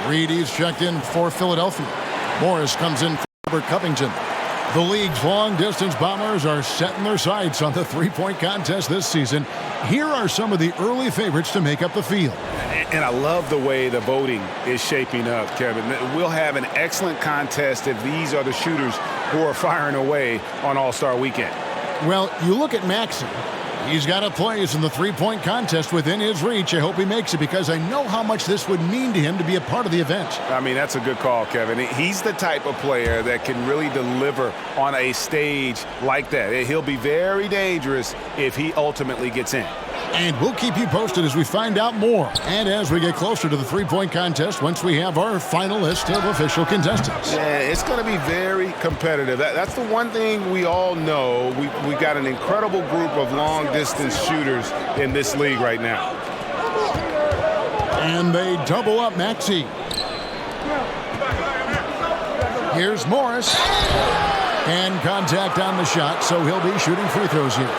Reedy's checked in for Philadelphia. Morris comes in for Robert Covington. The league's long-distance Bombers are setting their sights on the three-point contest this season. Here are some of the early favorites to make up the field. And I love the way the voting is shaping up, Kevin. We'll have an excellent contest if these are the shooters who are firing away on All-Star Weekend. Well, you look at Maxey. He's got a place in the three-point contest within his reach. I hope he makes it because I know how much this would mean to him to be a part of the event. I mean, that's a good call, Kevin. He's the type of player that can really deliver on a stage like that. He'll be very dangerous if he ultimately gets in. And we'll keep you posted as we find out more. And as we get closer to the three-point contest, once we have our final list of official contestants. Yeah, it's going to be very competitive. That's the one thing we all know. We got an incredible group of long-distance shooters in this league right now. And they double up Maxey. Here's Morris. And contact on the shot, so he'll be shooting free throws here.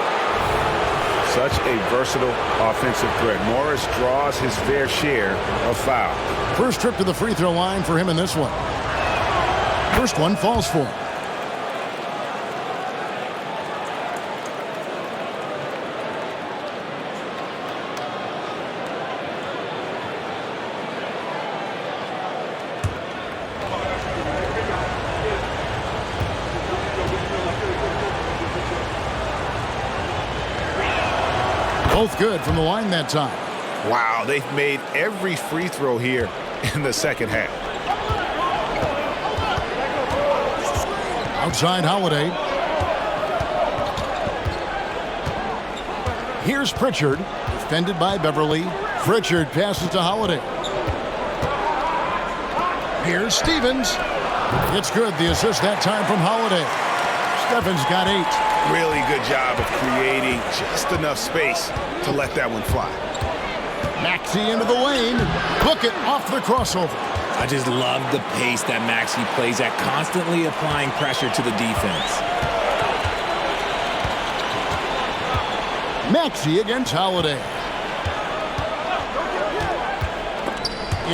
Such a versatile offensive threat. Morris draws his fair share of fouls. First trip to the free throw line for him in this one. First one falls for him. Both good from the line that time. Wow, they've made every free throw here in the second half. Outside Holiday. Here's Pritchard, defended by Beverly. Pritchard passes to Holiday. Here's Stevens. It's good, the assist that time from Holiday. Stevens got 8. Really good job of creating just enough space to let that one fly. Maxey into the lane. Book it off the crossover. I just love the pace that Maxey plays at, constantly applying pressure to the defense. Maxey against Holiday.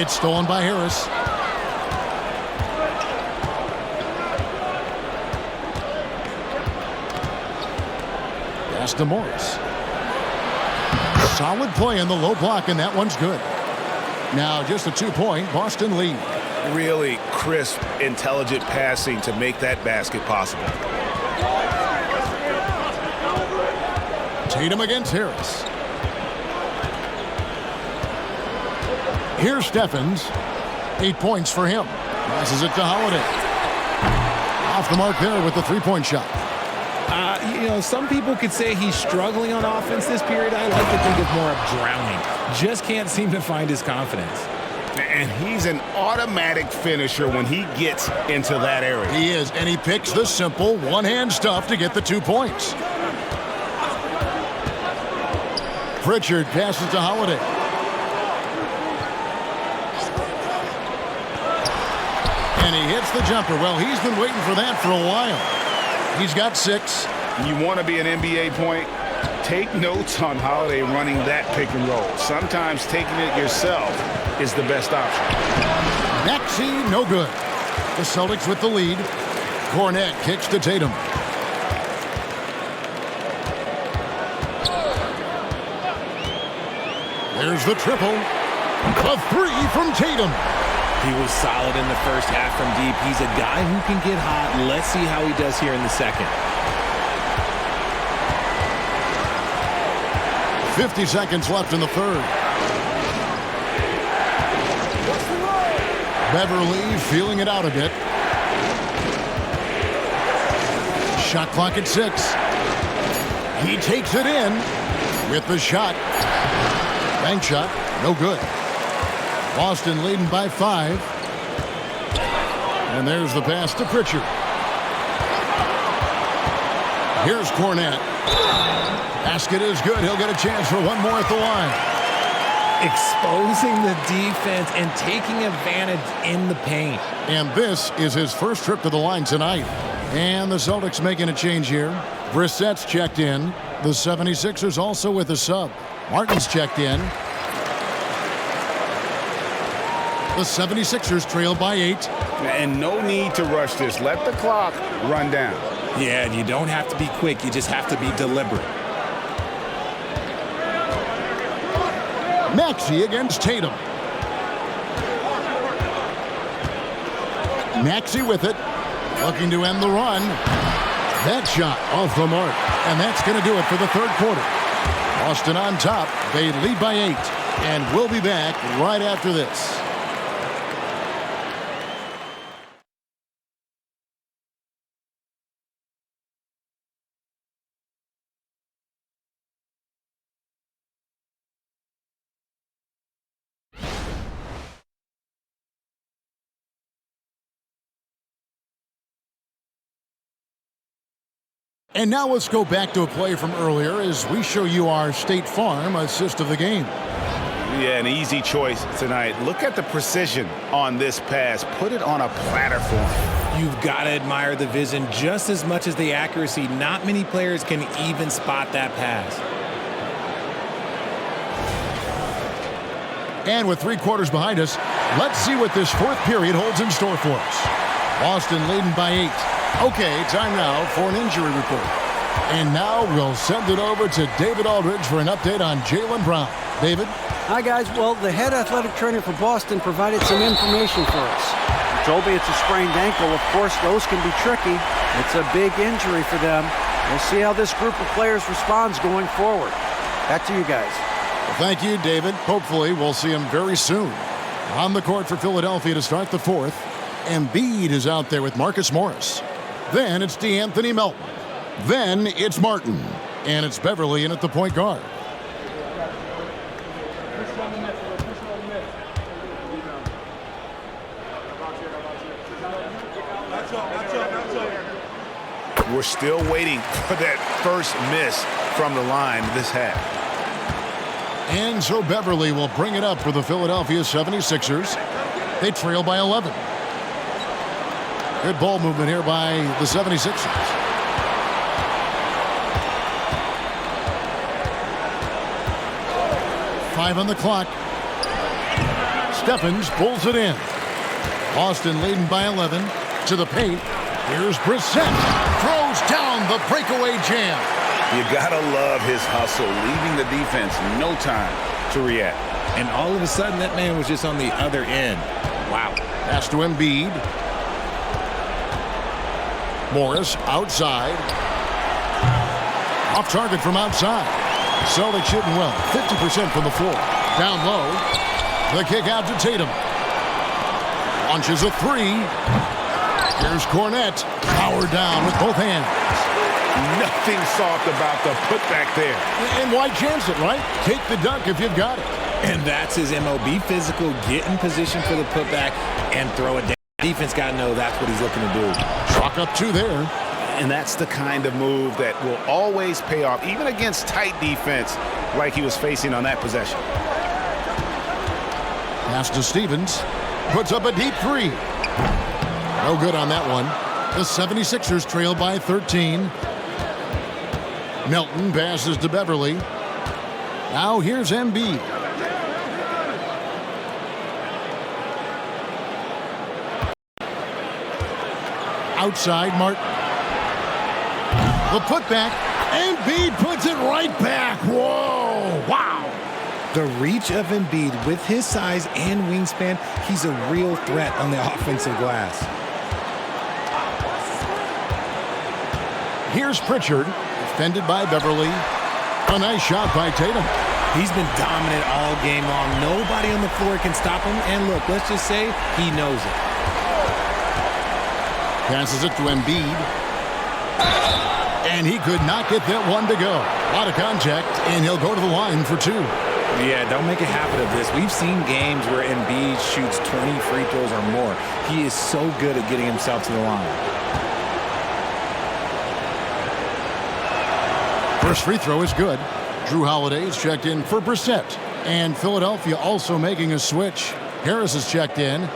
It's stolen by Harris. Pass to Morris. Solid play in the low block, and that one's good. Now just a 2-point Boston lead. Really crisp, intelligent passing to make that basket possible. Tatum against Harris. Here's Steffens. 8 points for him. Passes it to Holiday. Off the mark there with the 3-point shot. You know, some people could say he's struggling on offense this period. I like to think of more of drowning. Just can't seem to find his confidence. And he's an automatic finisher when he gets into that area. He is, and he picks the simple one-hand stuff to get the 2 points. Pritchard passes to Holiday. And he hits the jumper. Well, he's been waiting for that for a while. He's got 6. You want to be an NBA point? Take notes on Holiday running that pick and roll. Sometimes taking it yourself is the best option. Maxey, no good. The Celtics with the lead. Cornette kicks to Tatum. There's the triple. A 3 from Tatum. He was solid in the first half from deep. He's a guy who can get hot. Let's see how he does here in the second. 50 seconds left in the third. Beverly feeling it out a bit. Shot clock at 6. He takes it in with the shot. Bank shot, no good. Boston leading by 5. And there's the pass to Pritchard. Here's Cornette. Basket is good. He'll get a chance for one more at the line. Exposing the defense and taking advantage in the paint. And this is his first trip to the line tonight. And the Celtics making a change here. Brissett's checked in. The 76ers also with a sub. Martin's checked in. The 76ers trail by 8. And no need to rush this. Let the clock run down. Yeah, and you don't have to be quick. You just have to be deliberate. Maxey against Tatum. Maxey with it. Looking to end the run. That shot off the mark. And that's going to do it for the third quarter. Boston on top. They lead by 8. And we'll be back right after this. And now let's go back to a play from earlier as we show you our State Farm assist of the game. Yeah, an easy choice tonight. Look at the precision on this pass. Put it on a platter for him. You've got to admire the vision just as much as the accuracy. Not many players can even spot that pass. And with 3 quarters behind us, let's see what this fourth period holds in store for us. Boston leading by 8. Okay, time now for an injury report. And now we'll send it over to David Aldridge for an update on Jaylen Brown. David? Hi, guys. Well, the head athletic trainer for Boston provided some information for us. He told me it's a sprained ankle. Of course, those can be tricky. It's a big injury for them. We'll see how this group of players responds going forward. Back to you guys. Well, thank you, David. Hopefully, we'll see him very soon. On the court for Philadelphia to start the fourth, Embiid is out there with Marcus Morris. Then it's DeAnthony Melton. Then it's Martin. And it's Beverly in at the point guard. We're still waiting for that first miss from the line this half. And so Beverly will bring it up for the Philadelphia 76ers. They trail by 11. Good ball movement here by the 76ers. Five on the clock. Stephens pulls it in. Boston leading by 11 to the paint. Here's Brissett. Throws down the breakaway jam. You gotta love his hustle, leaving the defense no time to react. And all of a sudden, that man was just on the other end. Wow. Pass to Embiid. Morris outside. Off target from outside. Celtics shooting well. 50% from the floor. Down low. The kick out to Tatum. Launches a three. Here's Cornette. Power down with both hands. Nothing soft about the putback there. And why chance it, right? Take the dunk if you've got it. And that's his MO. Be physical, get in position for the putback, and throw it down. Defense got to know that's what he's looking to do. Chalk up 2 there. And that's the kind of move that will always pay off, even against tight defense like he was facing on that possession. Pass to Stevens. Puts up a deep 3. No good on that one. The 76ers trail by 13. Melton passes to Beverly. Now here's Embiid. Outside Martin. The putback. Embiid puts it right back. Whoa. Wow. The reach of Embiid with his size and wingspan, he's a real threat on the offensive glass. Here's Pritchard, defended by Beverly. A nice shot by Tatum. He's been dominant all game long. Nobody on the floor can stop him. And look, let's just say he knows it. Passes it to Embiid. And he could not get that one to go. A lot of contact, and he'll go to the line for 2. Yeah, don't make a habit of this. We've seen games where Embiid shoots 20 free throws or more. He is so good at getting himself to the line. First free throw is good. Drew Holiday is checked in for Brissett. And Philadelphia also making a switch. Harris is checked in.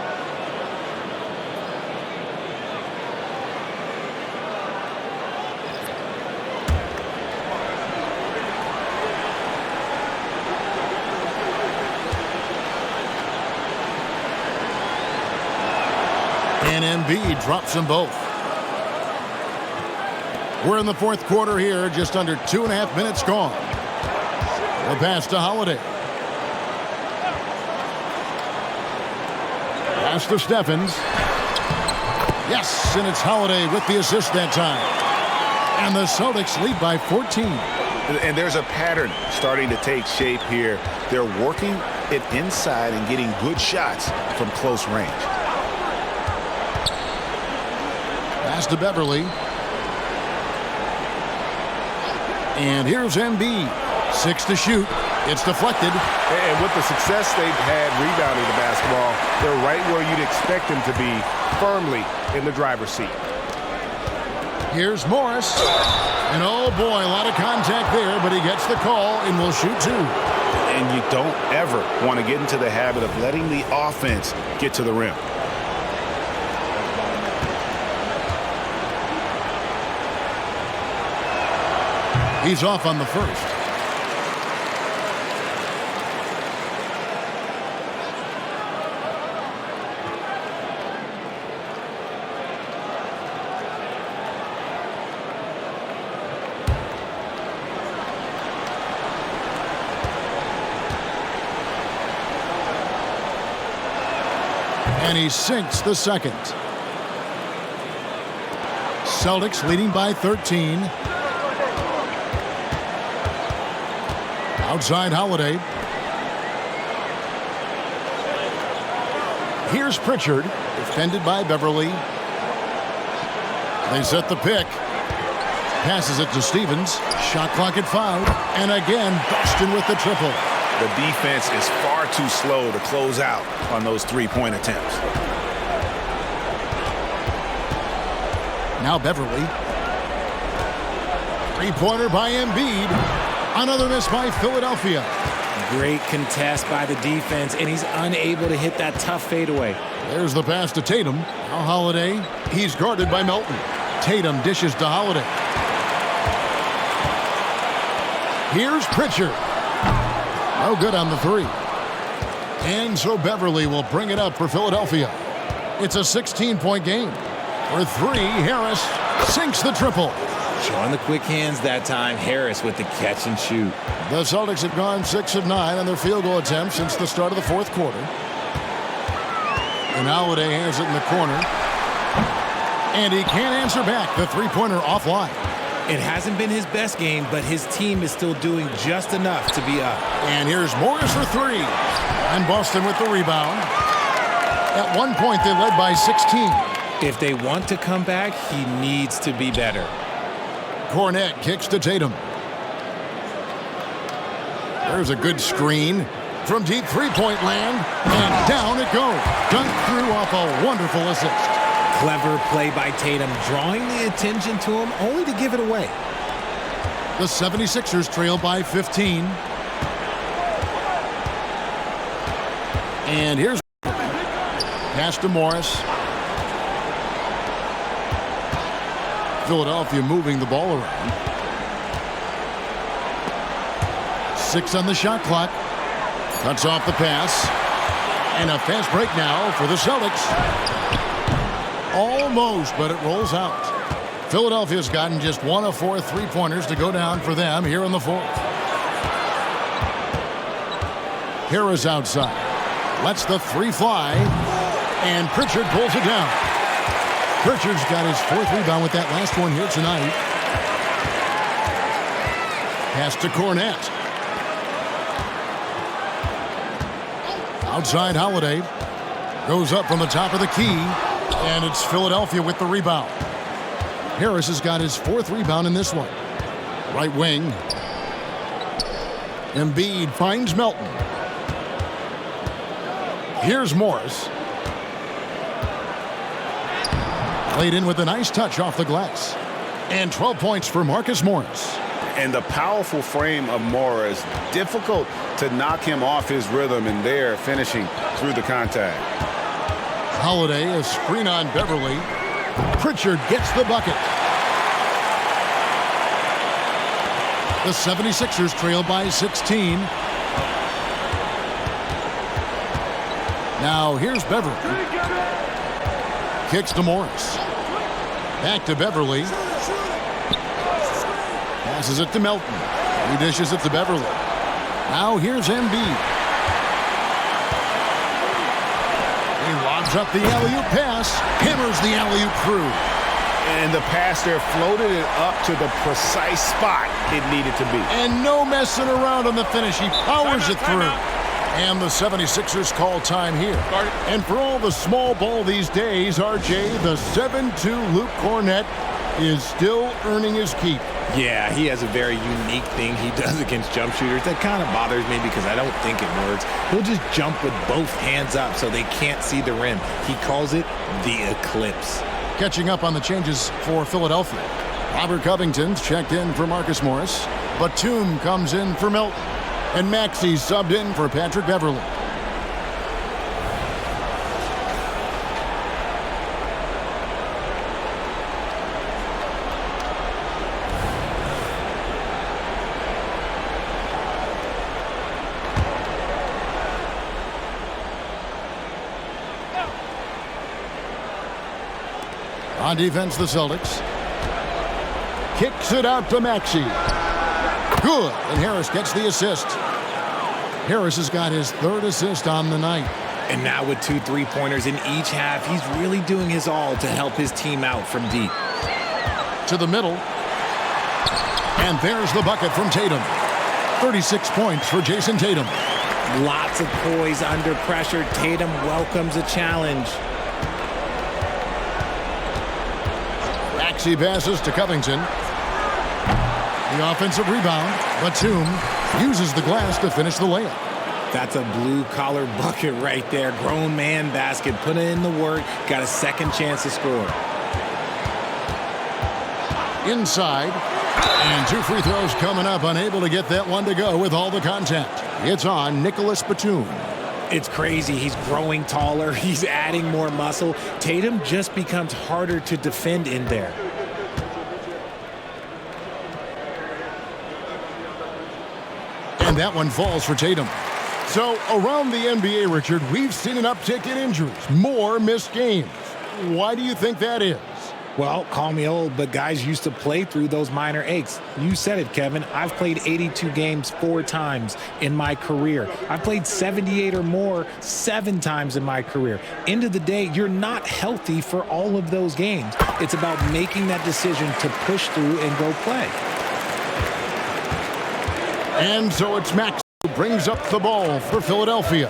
And Embiid drops them both. We're in the fourth quarter here, just under 2.5 minutes gone. The pass to Holiday. Pass to Stephens. Yes, and it's Holiday with the assist that time. And the Celtics lead by 14. And there's a pattern starting to take shape here. They're working it inside and getting good shots from close range. Pass to Beverly. And here's Embiid. 6 to shoot. It's deflected. And with the success they've had rebounding the basketball, they're right where you'd expect them to be, firmly in the driver's seat. Here's Morris. And oh boy, a lot of contact there, but he gets the call and will shoot 2. And you don't ever want to get into the habit of letting the offense get to the rim. He's off on the first. And he sinks the second. Celtics leading by 13. Outside Holiday. Here's Pritchard, defended by Beverly. They set the pick. Passes it to Stevens. Shot clock at 5. And again, Boston with the triple. The defense is far too slow to close out on those three-point attempts. Now Beverly. Three-pointer by Embiid. Another miss by Philadelphia. Great contest by the defense, and he's unable to hit that tough fadeaway. There's the pass to Tatum. Now Holiday. He's guarded by Melton. Tatum dishes to Holiday. Here's Pritchard. No good on the three. And so Beverly will bring it up for Philadelphia. It's a 16-point game. For three, Harris sinks the triple. Showing the quick hands that time. Harris with the catch and shoot. The Celtics have gone 6 of 9 on their field goal attempts since the start of the fourth quarter. And Holiday has it in the corner. And he can't answer back. The three-pointer offline. It hasn't been his best game, but his team is still doing just enough to be up. And here's Morris for three. And Boston with the rebound. At one point, they led by 16. If they want to come back, he needs to be better. Cornette kicks to Tatum. There's a good screen from deep three-point land. And down it goes. Dunked through off a wonderful assist. Clever play by Tatum, drawing the attention to him, only to give it away. The 76ers trail by 15. And here's pass to Morris. Philadelphia moving the ball around. 6 on the shot clock. Cuts off the pass. And a fast break now for the Celtics. Almost, but it rolls out. Philadelphia's gotten just 1 of 4 three-pointers to go down for them here in the fourth. Harris outside. Lets the three fly. And Pritchard pulls it down. Pritchard's got his 4th rebound with that last one here tonight. Pass to Cornette. Outside Holiday. Goes up from the top of the key. And it's Philadelphia with the rebound. Harris has got his 4th rebound in this one. Right wing. Embiid finds Melton. Here's Morris. Played in with a nice touch off the glass. And 12 points for Marcus Morris. And the powerful frame of Morris, difficult to knock him off his rhythm, and there finishing through the contact. Holiday, a screen on Beverly. Pritchard gets the bucket. The 76ers trail by 16. Now here's Beverly. Kicks to Morris. Back to Beverly. Passes it to Melton. He dishes it to Beverly. Now here's Embiid. He lobs up the alley-oop pass. Hammers the alley-oop through. And the pass there floated it up to the precise spot it needed to be. And no messing around on the finish. He powers it through. And the 76ers call time here. And for all the small ball these days, RJ, the 7'2" Luke Cornette is still earning his keep. Yeah, he has a very unique thing he does against jump shooters. That kind of bothers me because I don't think it works. He'll just jump with both hands up so they can't see the rim. He calls it the eclipse. Catching up on the changes for Philadelphia. Robert Covington's checked in for Marcus Morris. Batum comes in for Melton. And Maxey's subbed in for Patrick Beverly. On defense, the Celtics. Kicks it out to Maxey. Good, and Harris gets the assist. Harris has got his 3rd assist on the night. And now with 2 3-pointers in each half, he's really doing his all to help his team out from deep. To the middle. And there's the bucket from Tatum. 36 points for Jayson Tatum. Lots of poise under pressure. Tatum welcomes a challenge. Maxey passes to Covington. The offensive rebound. Batum uses the glass to finish the layup. That's a blue-collar bucket right there. Grown man basket. Put in the work. Got a second chance to score. Inside. And 2 free throws coming up. Unable to get that one to go with all the contact. It's on Nicholas Batum. It's crazy. He's growing taller. He's adding more muscle. Tatum just becomes harder to defend in there. And that one falls for Tatum. So around the NBA, Richard, we've seen an uptick in injuries. More missed games. Why do you think that is? Well, call me old, but guys used to play through those minor aches. You said it, Kevin. I've played 82 games 4 times in my career. I've played 78 or more 7 times in my career. End of the day, you're not healthy for all of those games. It's about making that decision to push through and go play. And so it's Max who brings up the ball for Philadelphia,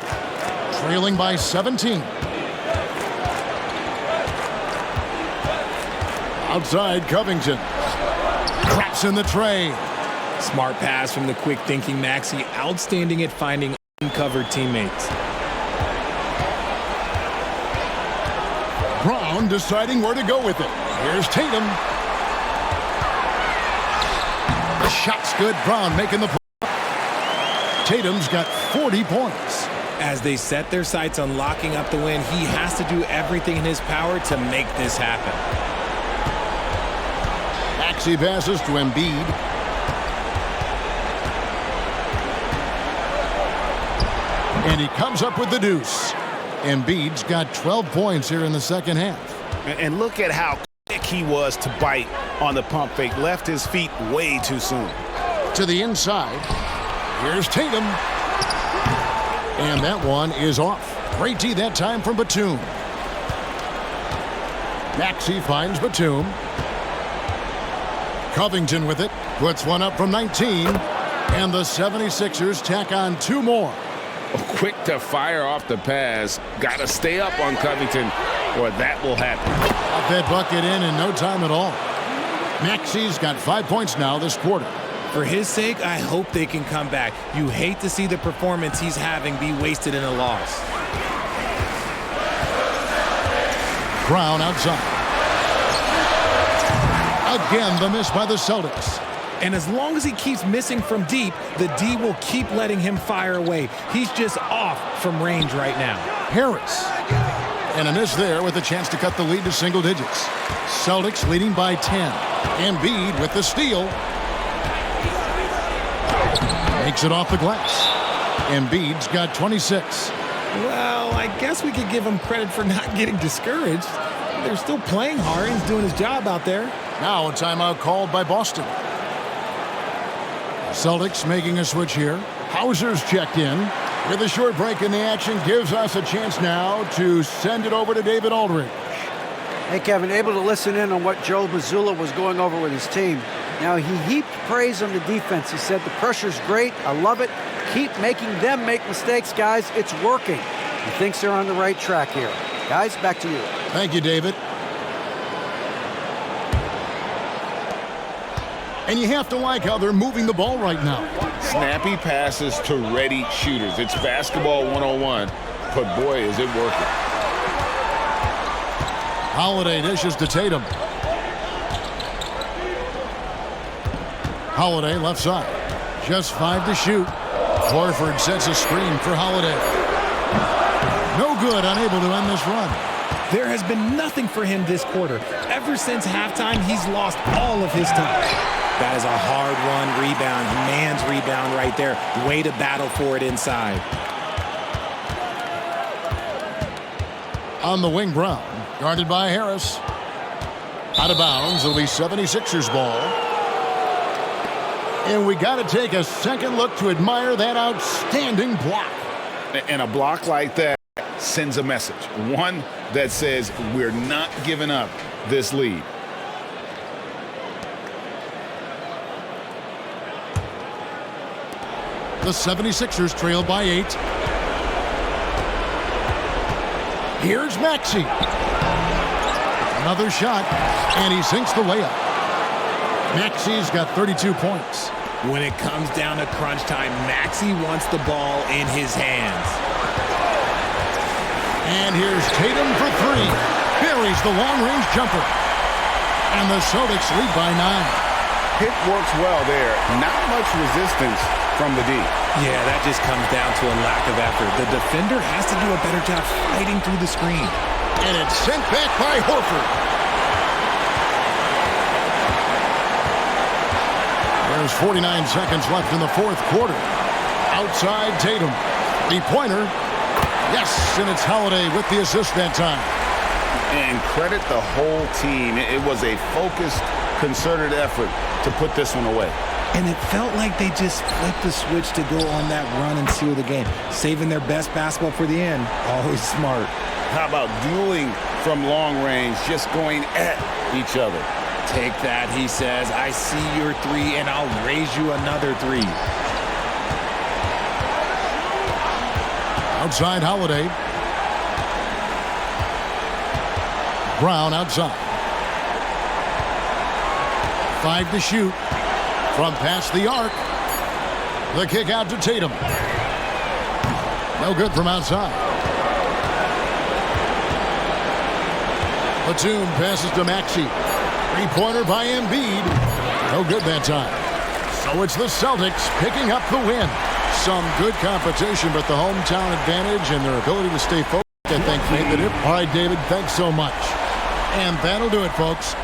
trailing by 17. Outside, Covington. Traps in the tray. Smart pass from the quick-thinking Maxey. Outstanding at finding uncovered teammates. Brown deciding where to go with it. Here's Tatum. The shot's good. Brown making the play. Tatum's got 40 points. As they set their sights on locking up the win, he has to do everything in his power to make this happen. Maxey passes to Embiid. And he comes up with the deuce. Embiid's got 12 points here in the second half. And look at how quick he was to bite on the pump fake. Left his feet way too soon. To the inside. Here's Tatum. And that one is off. Great D that time from Batum. Maxey finds Batum. Covington with it. Puts one up from 19. And the 76ers tack on 2 more. Quick to fire off the pass. Got to stay up on Covington or that will happen. Up that bucket in no time at all. Maxey's got 5 points now this quarter. For his sake, I hope they can come back. You hate to see the performance he's having be wasted in a loss. Brown outside. Again, the miss by the Celtics. And as long as he keeps missing from deep, the D will keep letting him fire away. He's just off from range right now. Harris. And a miss there with a chance to cut the lead to single digits. Celtics leading by 10. Embiid with the steal. Makes it off the glass. Embiid's got 26. Well, I guess we could give him credit for not getting discouraged. They're still playing hard. He's doing his job out there. Now a timeout called by Boston. Celtics making a switch here. Hauser's checked in. With a short break in the action, gives us a chance now to send it over to David Aldridge. Hey, Kevin, able to listen in on what Joe Mazzulla was going over with his team. Now, he heaped praise on the defense. He said, the pressure's great. I love it. Keep making them make mistakes, guys. It's working. He thinks they're on the right track here. Guys, back to you. Thank you, David. And you have to like how they're moving the ball right now. Snappy passes to ready shooters. It's basketball 101, but boy, is it working. Holiday dishes to Tatum. Holiday left side. Just 5 to shoot. Horford sets a screen for Holiday. No good, unable to end this run. There has been nothing for him this quarter. Ever since halftime, he's lost all of his time. That is a hard-won rebound, man's rebound right there. Way to battle for it inside. On the wing, Brown, guarded by Harris. Out of bounds. It'll be 76ers ball. And we got to take a second look to admire that outstanding block. And a block like that sends a message. One that says we're not giving up this lead. The 76ers trail by 8. Here's Maxey. Another shot, and he sinks the layup. Maxey's got 32 points. When it comes down to crunch time, Maxey wants the ball in his hands. And here's Tatum for 3. Buries the long-range jumper. And the Celtics lead by 9. Pick works well there. Not much resistance from the D. Yeah, that just comes down to a lack of effort. The defender has to do a better job fighting through the screen. And it's sent back by Horford. There's 49 seconds left in the fourth quarter. Outside Tatum. Three-pointer. Yes, and it's Holiday with the assist that time. And credit the whole team. It was a focused, concerted effort to put this one away. And it felt like they just flipped the switch to go on that run and seal the game. Saving their best basketball for the end. Always smart. How about dueling from long range, just going at each other? Take that, he says. I see your 3, and I'll raise you another 3. Outside Holiday. Brown outside. 5 to shoot. From past the arc. The kick out to Tatum. No good from outside. Batum passes to Maxey. Three-pointer by Embiid. No good that time. So it's the Celtics picking up the win. Some good competition, but the hometown advantage and their ability to stay focused, I think, made the difference. All right, David, thanks so much. And that'll do it, folks.